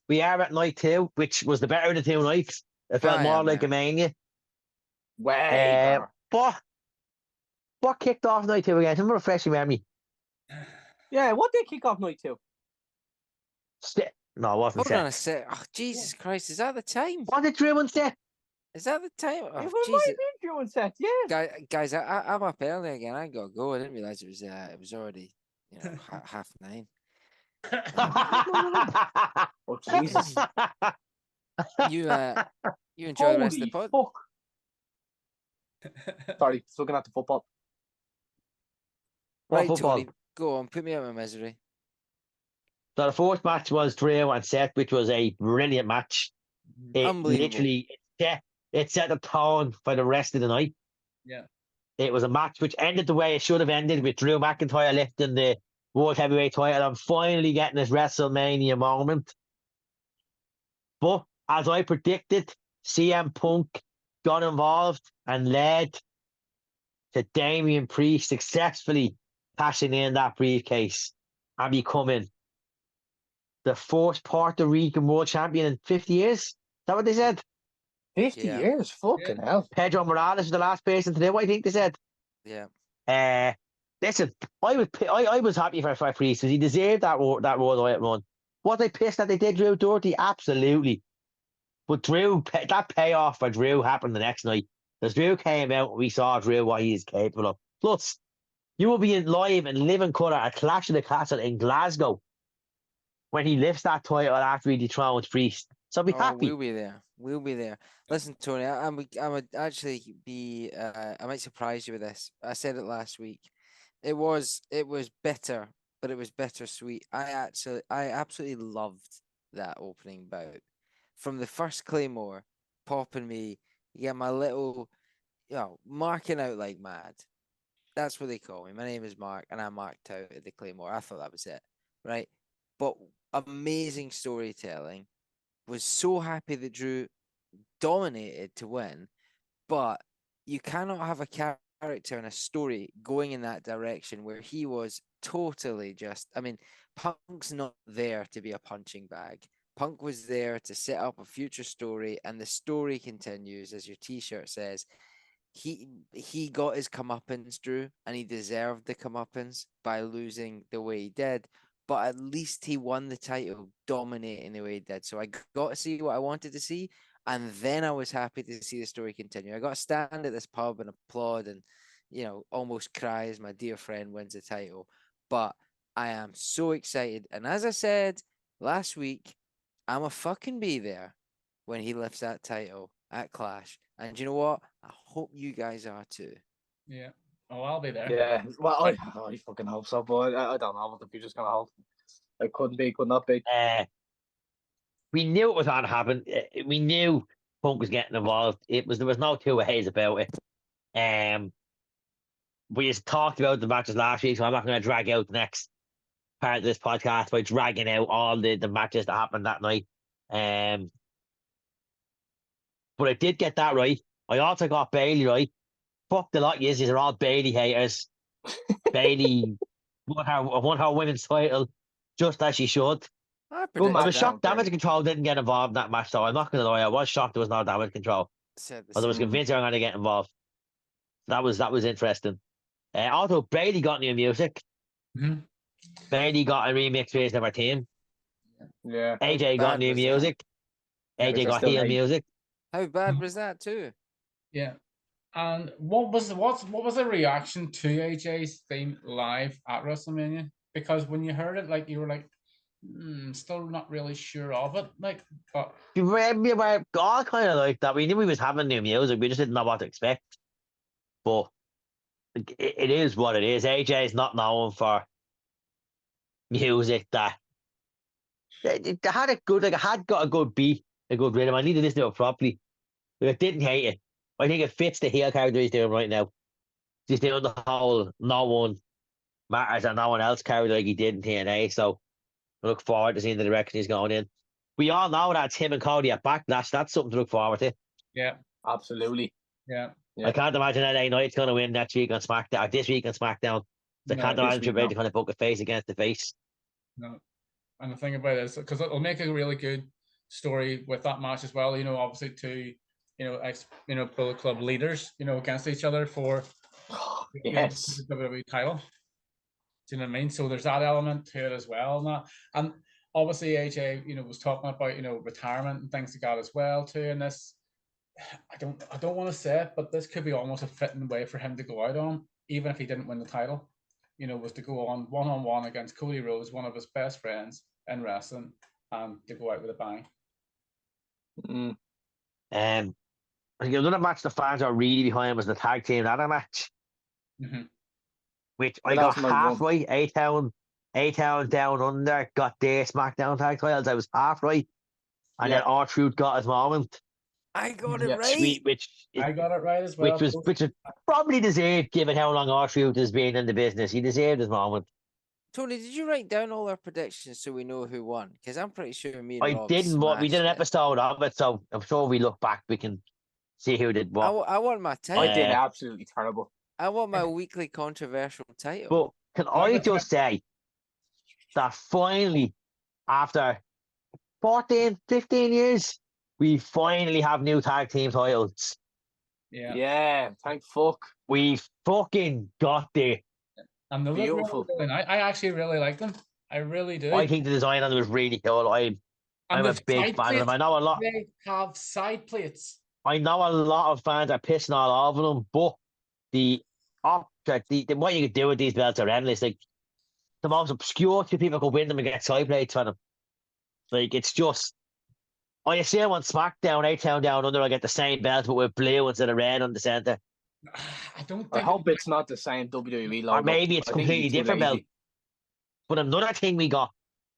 We are at night 2, which was the better of the 2 nights. It felt more like a Mania. Way better. But what kicked off night 2 again? Some refreshing memory. Yeah, what did kick off night 2? No, it wasn't Hold on a set. sec. Oh, Jesus Christ, is that the time? Was it Drew and Set? Is that the time? It Oh, might Jesus. have been Drew and Seth, yeah. Guys, I'm up early again. I gotta go. I didn't realize it was already, half 9. Oh, Jesus. You enjoy the rest of the Holy pod. fuck. Sorry, just looking at the football. What Right, football? Tony, go on. Put me out of my misery. So the fourth match was Drew and Seth, which was a brilliant match. It Unbelievable. literally it set the tone for the rest of the night. Yeah. It was a match which ended the way it should have ended, with Drew McIntyre lifting the World Heavyweight title and finally getting his WrestleMania moment. But as I predicted, CM Punk got involved and led to Damian Priest successfully cashing in that briefcase and becoming the fourth Puerto Rican world champion in 50 years. Is that what they said? 50 Yeah. years? Fucking hell. Pedro Morales was the last person to do it, I think they said. Yeah. Listen, I was happy for Priest because he deserved that World Title run. Was I pissed that they did Drew dirty? Absolutely. But Drew, that payoff for Drew happened the next night. Because Drew came out and we saw Drew what he is capable of. Plus, you will be in live and living colour at Clash of the Castle in Glasgow when he lifts that title after he dethrones Priest. So be happy. We'll be there. We'll be there. Listen, Tony, I would actually be. I might surprise you with this. I said it last week. It was bitter, but it was bittersweet. I absolutely loved that opening bout. From the first Claymore, popping me, you get my little, marking out like mad. That's what they call me. My name is Mark, and I marked out at the Claymore. I thought that was it, right? But amazing storytelling. Was so happy that Drew dominated to win, but you cannot have a character and a story going in that direction where he was totally just. I mean, Punk's not there to be a punching bag. Punk was there to set up a future story, and the story continues, as your T-shirt says. He got his comeuppance, Drew, and he deserved the comeuppance by losing the way he did. But at least he won the title, dominating the way he did. So I got to see what I wanted to see, and then I was happy to see the story continue. I got to stand at this pub and applaud and, almost cry as my dear friend wins the title. But I am so excited. And as I said last week, I'm a fucking be there when he lifts that title at Clash. And you know what? I hope you guys are too. Yeah. Oh, I'll be there. Yeah. Well, I fucking hope so, but I don't know what the future's going to hold. It could not be. We knew it was going to happen. We knew Punk was getting involved. There was no two ways about it. We just talked about the matches last week, so I'm not going to drag out the next part of this podcast by dragging out all the matches that happened that night. But I did get that right. I also got Bailey right. Fuck the lot, yous are all Bailey haters. Bailey won her women's title just as she should. I Good predicted match. I was that. shocked Damage Control didn't get involved in that match, though. I'm not going to lie. I was shocked there was no Damage Control. Said the I was same. convinced they were going to get involved. That was interesting. Also, Brady got new music. Mhm. Brady got a remix version of our team. Yeah. AJ got bad new was that? music. Yeah, AJ which I got still heel hate. music. How bad was that too? Yeah. And what was the reaction to AJ's theme live at WrestleMania? Because when you heard it, like you were like, still not really sure of it. Like, but We were all kind of like that. We knew we was having new music. We just didn't know what to expect. But it is what it is. AJ is not known for music that it had a good, like it had got a good beat, a good rhythm. I need to listen to it properly. But I didn't hate it. I think it fits the heel character he's doing right now. He's doing the whole no one matters and no one else character like he did in TNA. So I look forward to seeing the direction he's going in. We all know that's him and Cody at Backlash. That's something to look forward to. yeah, Absolutely. yeah. Yeah. I can't imagine LA Knight's going to win next week on SmackDown, or this week on SmackDown. I No, can't this imagine week, Triple H no. kind of poke a face against the face. No. And the thing about it is because it'll make a really good story with that match as well. You know, obviously two, Bullet Club leaders, against each other for Yes. the WWE title. Do you know what I mean? So there's that element to it as well, and obviously AJ, was talking about retirement and things like that as well too. And this, I don't want to say it, but this could be almost a fitting way for him to go out on, even if he didn't win the title. Was to go on one-on-one against Cody Rhodes, one of his best friends in wrestling, and to go out with a bang. Mm. I think another match the fans are really behind was the tag team ladder match, which I got That's my one. half right. A-Town Down Under got their SmackDown tag titles. I was half right. And Yeah. then R-Truth got his moment. I got it Yeah, right. Which I got it right as well. which is probably deserved given how long R-Truth has been in the business. He deserved his moment. Tony, did you write down all our predictions so we know who won? Because I'm pretty sure me and I Rob didn't want, we did an smashed it. episode of it, so I'm sure if we look back we can see who did what. I want my I title. did absolutely terrible. I want my weekly controversial title. But can I just say that finally, after 14, 15 years, we finally have new tag team titles. Yeah. Thank fuck. We fucking got there. And they look Beautiful. really nice. I actually really like them. I really do. I think the design on it was really cool. I'm a the big side fan of them. plates, I know a lot. They have side plates. I know a lot of fans are pissing all over them, but the what you could do with these belts are endless. Like the most obscure two people could win them and get side plates for them. Like it's just. I assume on SmackDown, A-Town Down Under, I get the same belt, but with blue instead of red on the center. I don't think. I hope it's not the same WWE logo. Or maybe it's I think completely it'd be too different belt. lazy. But another thing we got,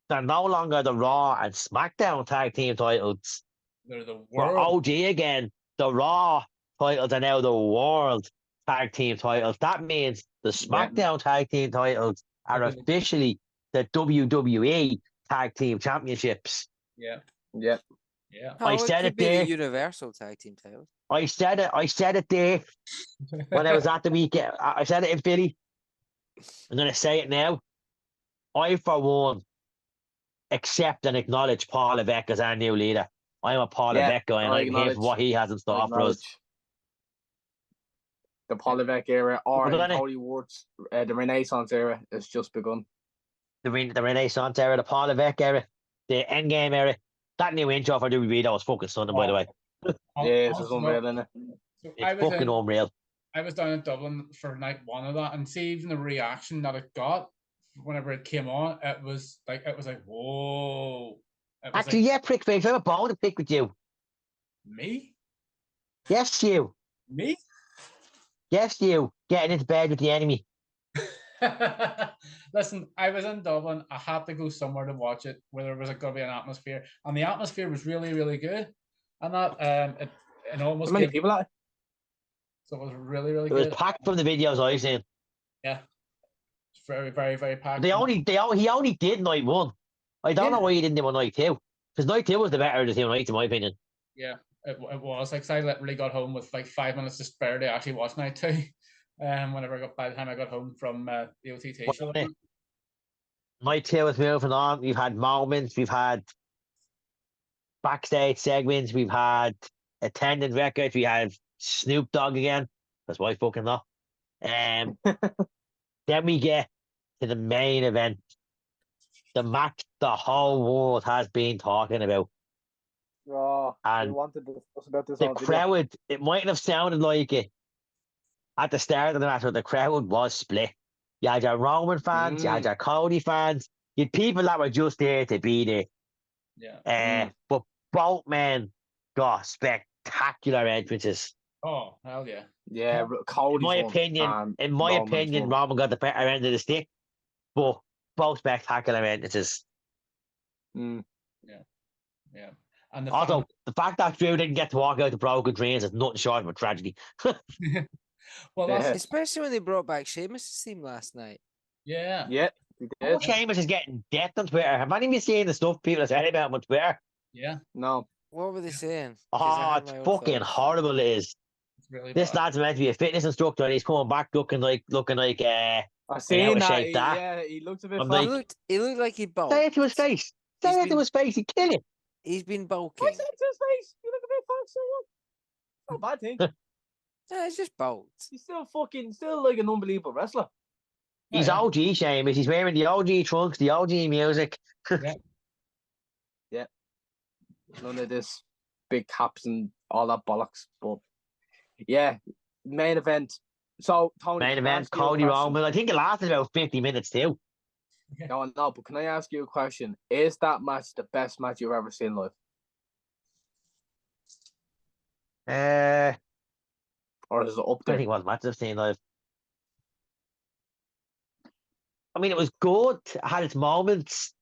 they're no longer the Raw and SmackDown tag team titles. They're the We're world. OG again. The Raw titles are now the World Tag Team titles. That means the SmackDown Tag Team titles are officially the WWE Tag Team Championships. Yeah. Yeah. Yeah. Oh, I it said could it be there. the Universal Tag Team title. I said it there when I was at the weekend. I said it in Philly. I'm going to say it now. I, for one, accept and acknowledge Paul Levesque as our new leader. I'm a Paul Levesque guy, and I'm here for what he has in store for us. The Paul Levesque era, or But in then Cody Ward's, the Renaissance era, has just begun. The Renaissance era, the Paul Levesque era, the Endgame era. That new intro for WWE that was fucking stunning, by the way. Yeah, it's just unreal, isn't it? So It's fucking unreal. I was down in Dublin for night one of that, and see even the reaction that it got whenever it came on, it was like whoa. It was Actually, yeah, prick face. I have a bone to pick with you. Me? Yes, you. Me? Yes, you. Getting into bed with the enemy. Listen, I was in Dublin. I had to go somewhere to watch it where there was going to be an atmosphere, and the atmosphere was really, really good. And that it almost How many people are? So it was really, really It good. was packed from the videos I've seen. Yeah, it's very, very, very packed. He only did night one. I don't know why he didn't do a night two, because night two was the better of the two nights, in my opinion. Yeah, it was. Like, I literally got home with like 5 minutes to spare to actually watch night two. By the time I got home from the OTT show. Night 2 is moving on. We've had moments. We've had backstage segments. We've had attendance records. We had Snoop Dogg again. That's why I fucking know. Then we get to the main event. The match the whole world has been talking about. Oh, we And wanted to discuss about this the on video. crowd, it mightn't have sounded like it at the start of the match, but the crowd was split. You had your Roman fans, you had your Cody fans, you had people that were just there to be there. Yeah. But both men got spectacular entrances. Oh, hell yeah. Yeah, In Cody's my one, opinion, and in my Roman's opinion, one. Roman got the better end of the stick, but both spectacular entrances. Mm. Yeah. And the Also, the fact that Drew didn't get to walk out the broken dreams is nothing short of a tragedy. well, that's Yeah. Especially when they brought back Sheamus' team last night. yeah. Yeah, he Oh, did. Sheamus is getting depth on Twitter. Have any of you seen the stuff people are saying about him on Twitter? Yeah. No. What were they saying? 'Cause I Oh, had it's my own fucking thoughts. horrible. It is. It's really This bad. lad's meant to be a fitness instructor, and he's coming back looking like I out seen of that. shape. That Yeah, he looks a bit I'm fat. like, He looked like he bulked. say it to his face. Say He's it to been- his face. He kill it. He's been I bulking. said to his face, you look a bit fat, so what? Not a bad thing. No, it's just bulked. He's still like an unbelievable wrestler. He's yeah. OG Sheamus. He's wearing the OG trunks, the OG music. None of this big caps and all that bollocks. But yeah, main event. So Tony, Main can I event, ask you a Cody question? Roman. I think it lasted about 50 minutes too. No, but can I ask you a question? Is that match the best match you've ever seen live, Uh, or is it up I there? think it was match I've seen live. I mean, it was good. It had its moments.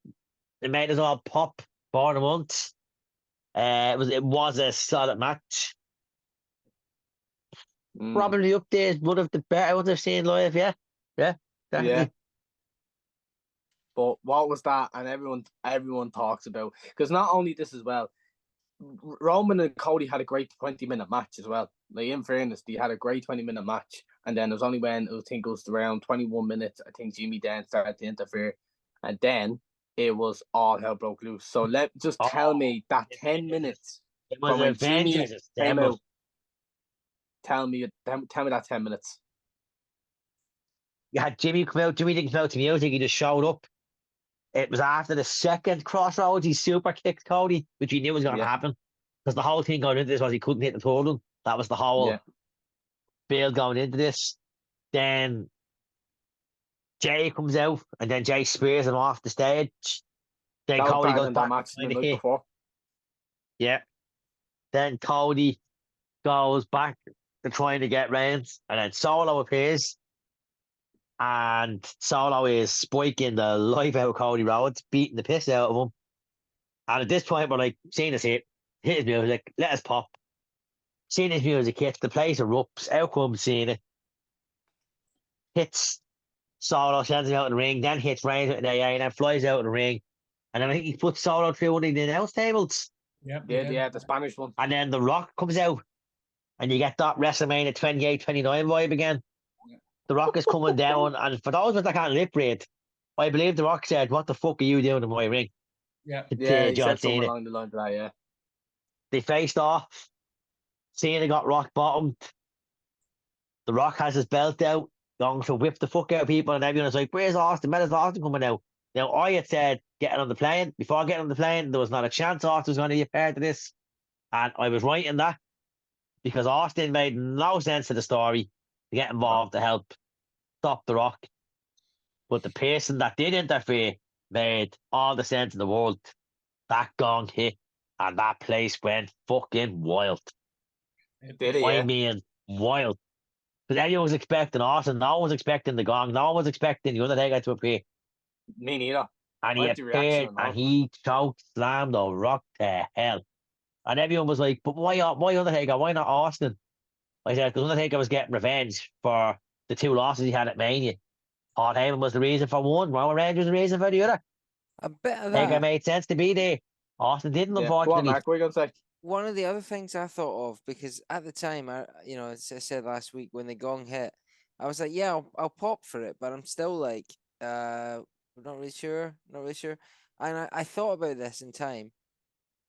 It made us all pop for the month. It was a solid match. Mm. Probably up there is one of the better ones I've seen live. Yeah, definitely. Yeah. But what was that? And everyone talks about, because not only this as well, Roman and Cody had a great 20-minute match as well. Like, in fairness, they had a great 20-minute match. And then it was only when I think it was around 21 minutes, I think Jimmy then started to interfere. And then it was all hell broke loose. So tell me that 10 minutes It was from when Jimmy Avengers came Assemble. out. Tell me that 10 minutes. You had Jimmy come out. Jimmy didn't come out to music. He just showed up. It was after the second crossroads. He super kicked Cody, which he knew was going to Yeah. happen. Because the whole thing going into this was he couldn't hit the total. That was the whole Yeah. build going into this. Then Jay comes out, and then Jay spears him off the stage. Then That was Cody better goes than back that match the behind the night hit. before. Yeah. Then Cody goes back to trying to get Reigns, and then Solo appears. And Solo is spiking the life out of Cody Rhodes, beating the piss out of him. And at this point, we're like, Cena's here, hit his music, let us pop. Cena's music hits, the place erupts, out comes Cena. Hits Solo, sends him out in the ring, then hits Reigns in the AA, and then flies out in the ring. And then I think he puts Solo through one of the announce tables. Yeah, the Spanish one. And then The Rock comes out, and you get that WrestleMania 28-29 vibe again. The Rock is coming down, and for those that can't lip read, I believe The Rock said, "What the fuck are you doing in my ring?" Yeah. Yeah, he John said something Cena. along the lines of that, yeah. They faced off. Cena got rock bottomed. The Rock has his belt out, going to whip the fuck out of people, and everyone's like, "Where's Austin? Where's Austin coming out?" Now, I had said, getting on the plane, before getting on the plane, there was not a chance Austin was going to be a part of this. And I was right in that, because Austin made no sense to the story to get involved to help stop The Rock. But the person that did interfere made all the sense in the world. That gong hit, and that place went fucking wild. Did it, I yeah. mean, wild. Because everyone was expecting Austin, no one was expecting the gong, no one was expecting the Undertaker to appear. Me neither. And he I like the reaction appeared, and all. and he choked, slammed the Rock to hell. And everyone was like, "But why Undertaker? Why not Austin?" I said, because Undertaker was getting revenge for the 2 losses he had at Mania. Paul Heyman was the reason for one, Roman Reigns was the reason for the other. A bit of Taker that. made sense to be there. Austin didn't, Yeah. Go on, unfortunately. Mark, what are you going to say? One of the other things I thought of, because at the time, as I said last week when the gong hit, I was like, yeah, I'll pop for it, but I'm still like, Not really sure. Not really sure. And I thought about this in time.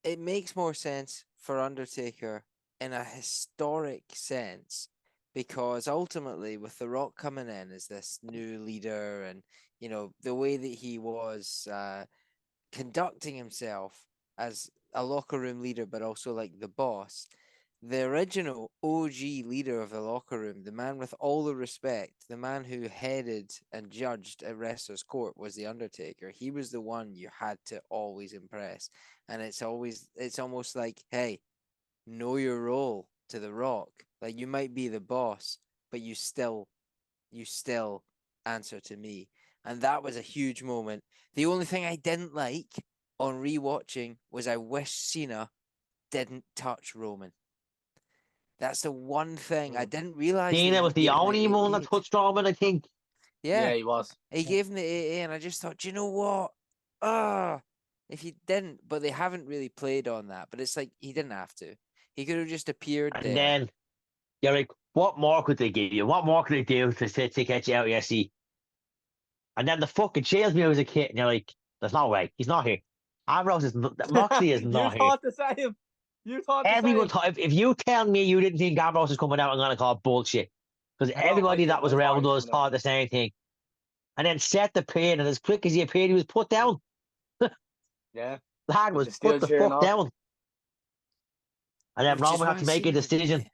It makes more sense for Undertaker in a historic sense because ultimately, with The Rock coming in as this new leader, and the way that he was conducting himself as a locker room leader, but also like the boss. The original OG leader of the locker room, the man with all the respect, the man who headed and judged at Wrestler's Court was The Undertaker. He was the one you had to always impress. And it's almost like, hey, know your role to The Rock. Like you might be the boss, but you still answer to me. And that was a huge moment. The only thing I didn't like on rewatching was I wish Cena didn't touch Roman. That's the one thing I didn't realize. Cena was the only one that touched Roman, I think. Yeah, he was. He gave him the AA, and I just thought, do you know what? If he didn't, but they haven't really played on that. But it's like he didn't have to. He could have just appeared And there. then you're like, what more could they give you? What more could they do to get you out of your seat? And then the fucking Shields music hit, and you're like, there's no way. He's not here. Moxley is not You here. thought the same. You thought the Everyone same. thought, if you tell me you didn't think Ambrose was coming out, I'm going to call bullshit. Because No, I everybody did. that was I thought around he was us coming out. thought the same thing. And then Seth appeared, and as quick as he appeared, he was put down. Yeah. Lad But was they're still put the cheering fuck on. down. And then Which is Roman had why to make a Cena was decision. great.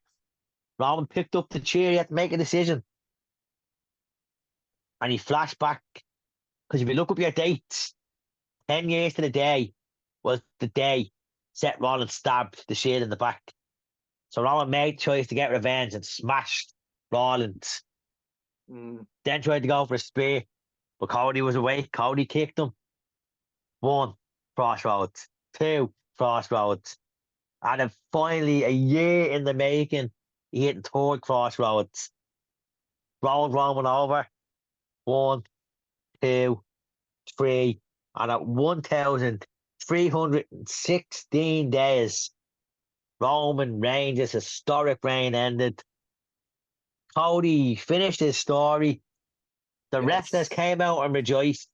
Roman picked up the chair, he had to make a decision. And he flashed back. Because if you look up your dates, 10 years to the day was the day Seth Rollins stabbed the Shield in the back. So Roman made choice to get revenge and smashed Rollins. Then tried to go for a spear, but Cody was away. Cody kicked him. 1, Crossroads. 2, Crossroads. And then finally, a year in the making, he hit the 3rd Crossroads. Rolled Roman over. 1, 2, 3. And at 1,316 days, Roman Reigns' historic reign ended. Cody finished his story. The wrestlers came out and rejoiced.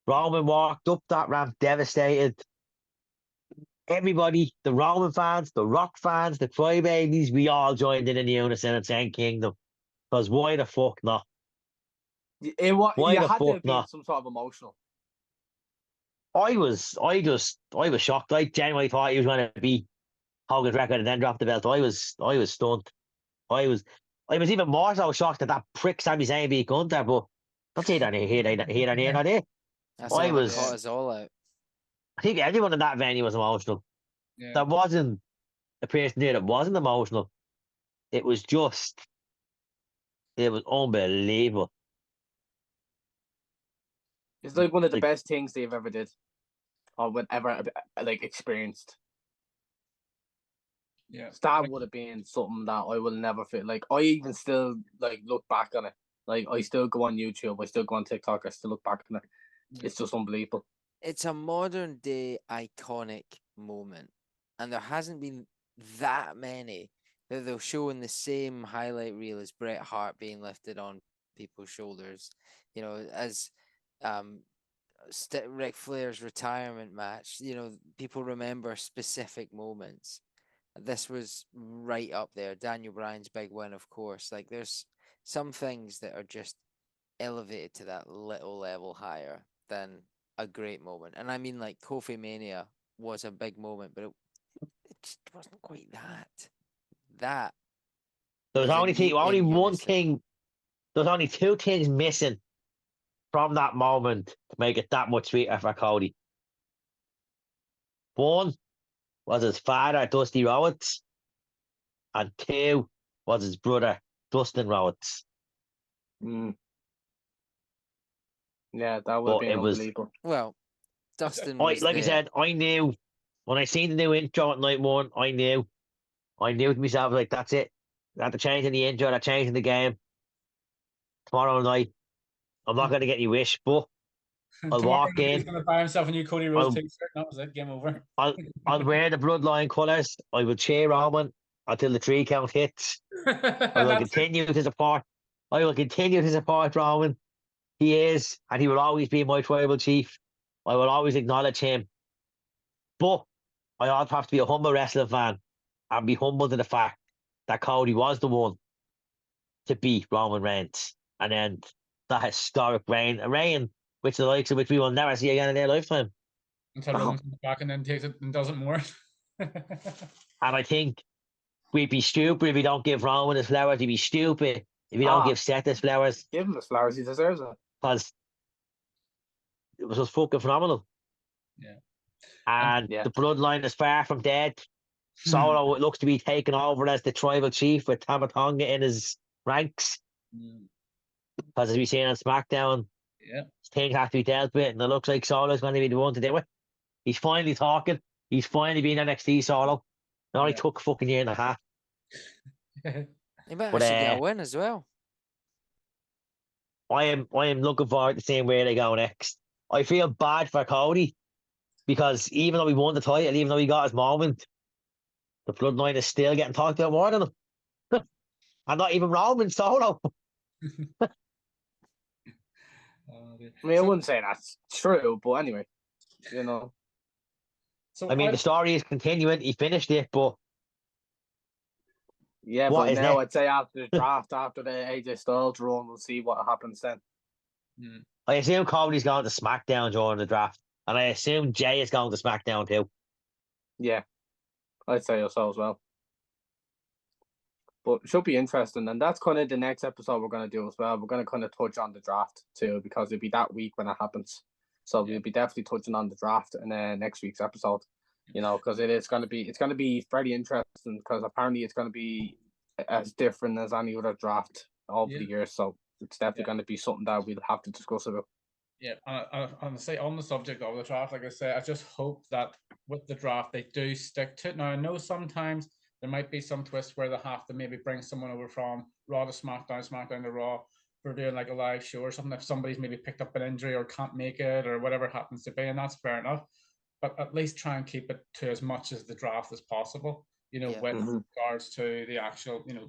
Roman walked up that ramp devastated. Everybody, the Roman fans, the Rock fans, the Crybabies, we all joined in unison and saying Kingdom. Because why the fuck not? Why You the had to fuck have been not? some sort of emotional. I was shocked. I genuinely thought he was going to beat Hogan's record and then drop the belt. I was stunned. I was even more so shocked that prick Sami Zayn beat Gunther, but that's here and here, not there. That's I the one that was. caught us all out. I think everyone in that venue was emotional. Yeah. There wasn't a person there that wasn't emotional. It was unbelievable. It's like one of the Like, best things they've ever did, or whatever like experienced. Yeah. That would have been something that I will never feel like. I even still like look back on it. Like I still go on YouTube, I still go on TikTok, I still look back on it. It's just unbelievable. It's a modern day iconic moment, and there hasn't been that many that they'll show in the same highlight reel as Bret Hart being lifted on people's shoulders. As Ric Flair's retirement match. People remember specific moments. This was right up there. Daniel Bryan's big win, of course. Like there's some things that are just elevated to that little level higher than a great moment. And I mean, like Kofi Mania was a big moment, but it just wasn't quite that. That there was was only in one unison. thing. There was only 2 things missing from that moment to make it that much sweeter for Cody. 1 was his father, Dusty Rhodes, and 2 was his brother, Dustin Rhodes. Yeah, that would have But been it was, unbelievable. Well, Dustin was like I there. said, I knew when I seen the new intro at night 1. I knew to myself, like, that's it. At the change in the intro, they're changing the game. Tomorrow night, I'm not going to get any wish, but I'll Tomorrow walk night he's in. going to buy himself a new Cody Rhodes I'll, t-shirt. That was it. Game over. I'll wear the bloodline colours. I will cheer Roman until the 3 count hits. I will That's it. continue to support. I will continue to support Roman. He is, and he will always be my tribal chief. I will always acknowledge him. But I also have to be a humble wrestling fan and be humble to the fact that Cody was the one to beat Roman Reigns. And then that historic reign, a reign which the likes of which we will never see again in their lifetime. Until Roman comes back and then takes it and does it more. And I think we'd be stupid if we don't give Roman his flowers. He'd be stupid if we don't give Seth his flowers. Give him his flowers. He deserves it. Because it was just fucking phenomenal. Yeah. And Yeah. the bloodline is far from dead. Solo looks to be taken over as the tribal chief with Tama Tonga in his ranks. Because as we seen on SmackDown, things have to be dealt with, and it looks like Solo's going to be the one to do it. He's finally talking. He's finally being NXT Solo. It only took a fucking year and a half. He might actually get a win as well. I am looking forward to seeing where they go next. I feel bad for Cody because even though he won the title, even though he got his moment, the bloodline is still getting talked about more than him. And not even Roman Solo. I mean, I wouldn't say that's true, but anyway, you know. So I mean, the story is continuing. He finished it, but yeah, but now I'd say after the draft, after the AJ Styles run, we'll see what happens then. I assume Cody's going to SmackDown during the draft, and I assume Jay is going to SmackDown too. Yeah, I'd say so as well. But it should be interesting, and that's kind of the next episode we're going to do as well. We're going to kind of touch on the draft too, because it'll be that week when it happens. So we'll be definitely touching on the draft in next week's episode. You know, because it's going to be very interesting, because apparently it's going to be as different as any other draft over the years. So it's definitely going to be something that we'll have to discuss about. Yeah, and say on the subject of the draft, like I say, I just hope that with the draft they do stick to it. Now I know sometimes there might be some twists where they have to maybe bring someone over from Raw to SmackDown, SmackDown to Raw for doing like a live show or something. If somebody's maybe picked up an injury or can't make it or whatever it happens to be, and that's fair enough. But at least try and keep it to as much as the draft as possible, you know, with regards to the actual, you know,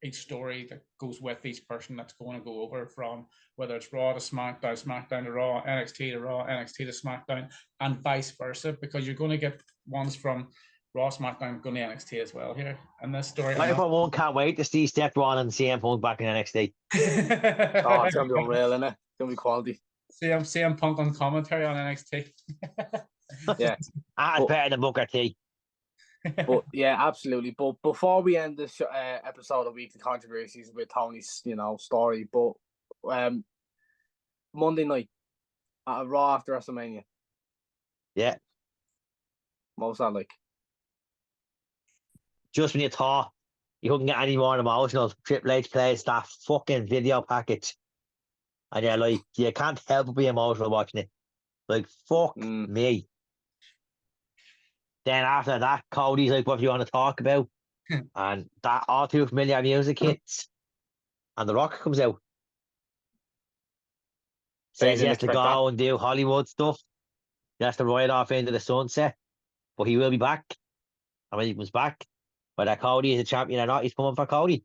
each story that goes with each person that's going to go over from whether it's Raw to SmackDown, SmackDown to Raw, NXT to Raw, NXT to SmackDown, and vice versa, because you're going to get ones from Raw, SmackDown going to NXT as well here. And this story, I for one can't wait to see Steph Ron and CM Punk back in NXT. Oh, it's gonna be unreal, isn't it? It's gonna be quality. CM Punk on commentary on NXT. Yeah, it's better than Booker T. But yeah, absolutely. But before we end this episode of Weekly Controversies with Tony's, you know, story, but Monday night at Raw after WrestleMania. Yeah. What was that like? Just when you thought you couldn't get any more emotional, Triple H plays that fucking video package. And you're like, you can't help but be emotional watching it. Like, fuck me. Then after that, Cody's like, what do you want to talk about? And that all too familiar music hits. And The Rock comes out. Says he has to go and do Hollywood stuff. He has to ride off into the sunset. But he will be back. And when he comes back, whether Cody is a champion or not, he's coming for Cody.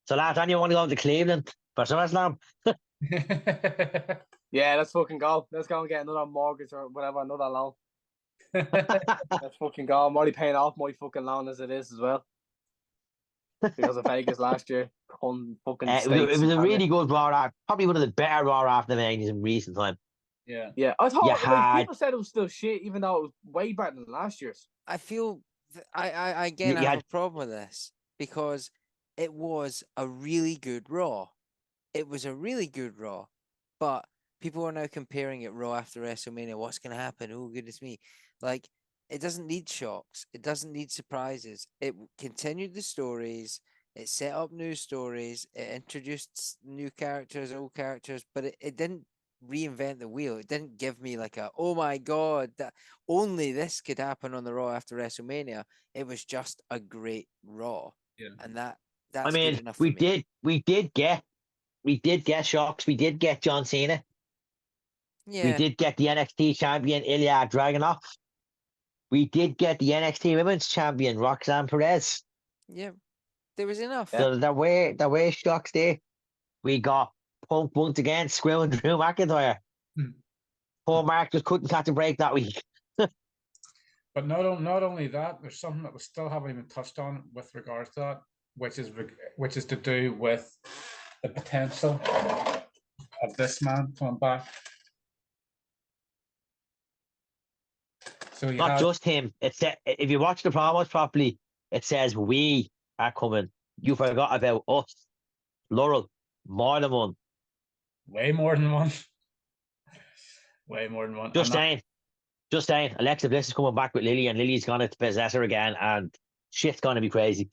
So lads, anyone want to go to Cleveland for SummerSlam? Yeah, let's fucking go. Let's go and get another mortgage or whatever, another loan. Let's fucking go. I'm already paying off my fucking loan as it is as well. Because of Vegas last year. It was a really good Raw, probably one of the better Raw after Manias in recent time. Yeah. I thought people said it was still shit, even though it was way better than last year's. I feel I again have a problem with this because it was a really good Raw. It was a really good Raw, but people are now comparing it Raw after WrestleMania. What's going to happen? Oh, goodness me. Like, it doesn't need shocks. It doesn't need surprises. It continued the stories. It set up new stories. It introduced new characters, old characters, but it didn't reinvent the wheel. It didn't give me like a, oh my God, that only this could happen on the Raw after WrestleMania. It was just a great Raw. Yeah. And that's good enough for me. We did get shocks. We did get John Cena. Yeah. We did get the NXT champion Ilya Dragunov. We did get the NXT Women's Champion, Roxanne Perez. Yeah, there was enough. So there were shocks there. We got Punk once again screwing Drew McIntyre. Poor Mark just couldn't catch a break that week. But not only that, there's something that we still haven't even touched on with regards to that, which is to do with the potential of this man coming back. So Not just him. It's if you watch the promos properly, it says we are coming. You forgot about us. Laurel, more than one. Way more than one. Way more than one. Just saying. Alexa Bliss is coming back with Lily, and Lily's gonna possess her again, and shit's gonna be crazy.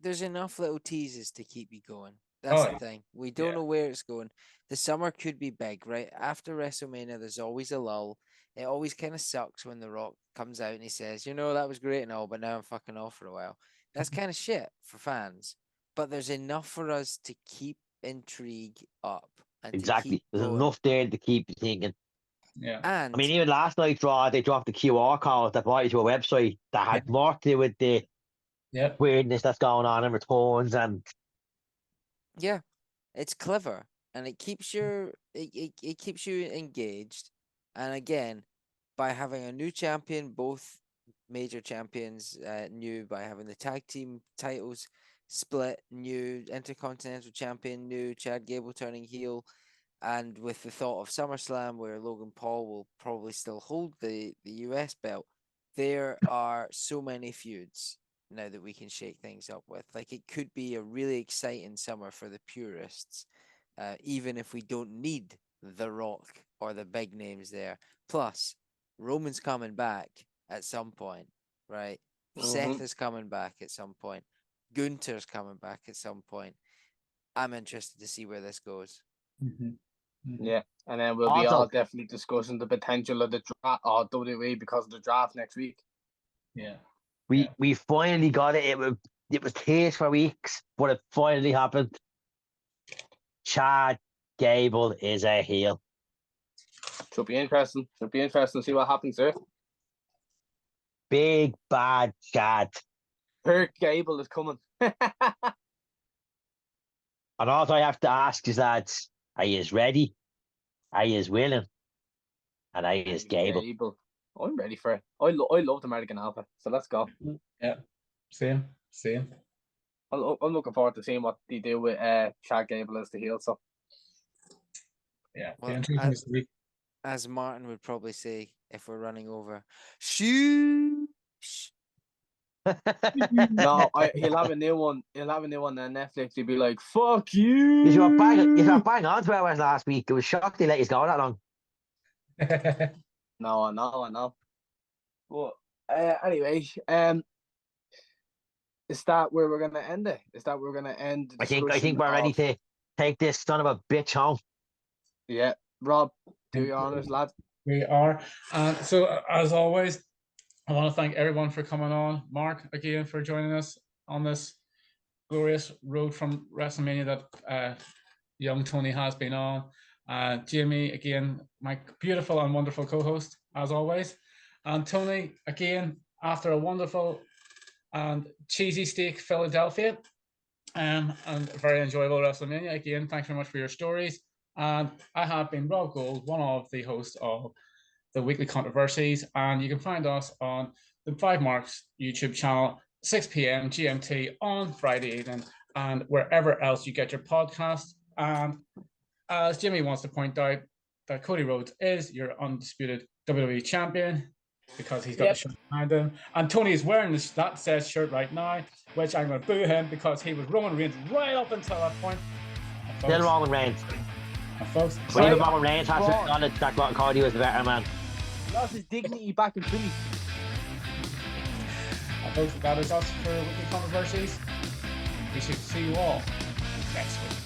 There's enough little teases to keep you going. That's the thing. We don't know where it's going. The summer could be big, right? After WrestleMania, there's always a lull. It always kind of sucks when The Rock comes out and he says, that was great and all, but now I'm fucking off for a while. That's kind of shit for fans. But there's enough for us to keep intrigue up. And Exactly. There's going. enough there to keep you thinking. Yeah. And I mean, even last night's Raw, they dropped the QR code that brought you to a website that had more to do with the weirdness that's going on in returns and. Yeah, it's clever and it keeps it keeps you engaged. And again, by having a new champion, both major champions new, by having the tag team titles split, new Intercontinental Champion, new Chad Gable turning heel, and with the thought of SummerSlam where Logan Paul will probably still hold the US belt, there are so many feuds now that we can shake things up with. Like, it could be a really exciting summer for the purists, even if we don't need The Rock or the big names there. Plus, Roman's coming back at some point, right? Seth is coming back at some point. Gunther's coming back at some point. I'm interested to see where this goes. Yeah, and then we'll be all definitely discussing the potential of the draft or WWE because of the draft next week. Yeah. We finally got it. It was teased for weeks, but it finally happened. Chad Gable is a heel. Should be interesting. To see what happens there. Big bad Chad. Kirk Gable is coming. And all I have to ask is that, are you ready? Are you willing? And are you Gable? I'm ready for it. I love the American Alpha, so let's go. Yeah, same. I'm looking forward to seeing what they do with Chad Gable as the heel. So yeah, well, as Martin would probably say if we're running over, shoot. No, he'll have a new one. He'll have a new one on Netflix. He'll be like, "Fuck you." You were bang on 2 hours last week. It was shocked they let you go that long. No, I know. But anyway, is that where we're gonna end it? Is that where we're gonna end? I think we're ready to take this son of a bitch home. Yeah, Rob, do your honors, lad. We are. So as always, I want to thank everyone for coming on. Mark, again, for joining us on this glorious road from WrestleMania that young Tony has been on. Jamie, again, my beautiful and wonderful co-host, as always. And Tony, again, after a wonderful and cheesy steak Philadelphia and a very enjoyable WrestleMania. Again, thanks very much for your stories. And I have been Rob Gold, one of the hosts of the weekly Controversies, and you can find us on the FiveMarks YouTube channel, 6 p.m. GMT on Friday evening, and wherever else you get your podcast. And as Jimmy wants to point out, that Cody Rhodes is your undisputed WWE champion because he's got the shirt behind him. And Tony is wearing that says shirt right now, which I'm going to boo him because he was Roman Reigns right up until that point. Still Roman Reigns. Folks, even Roman Reigns has to acknowledge that Cody was the better man. Lost his dignity back in Philly. Folks, that is us for Weekly Controversies. We should see you all next week.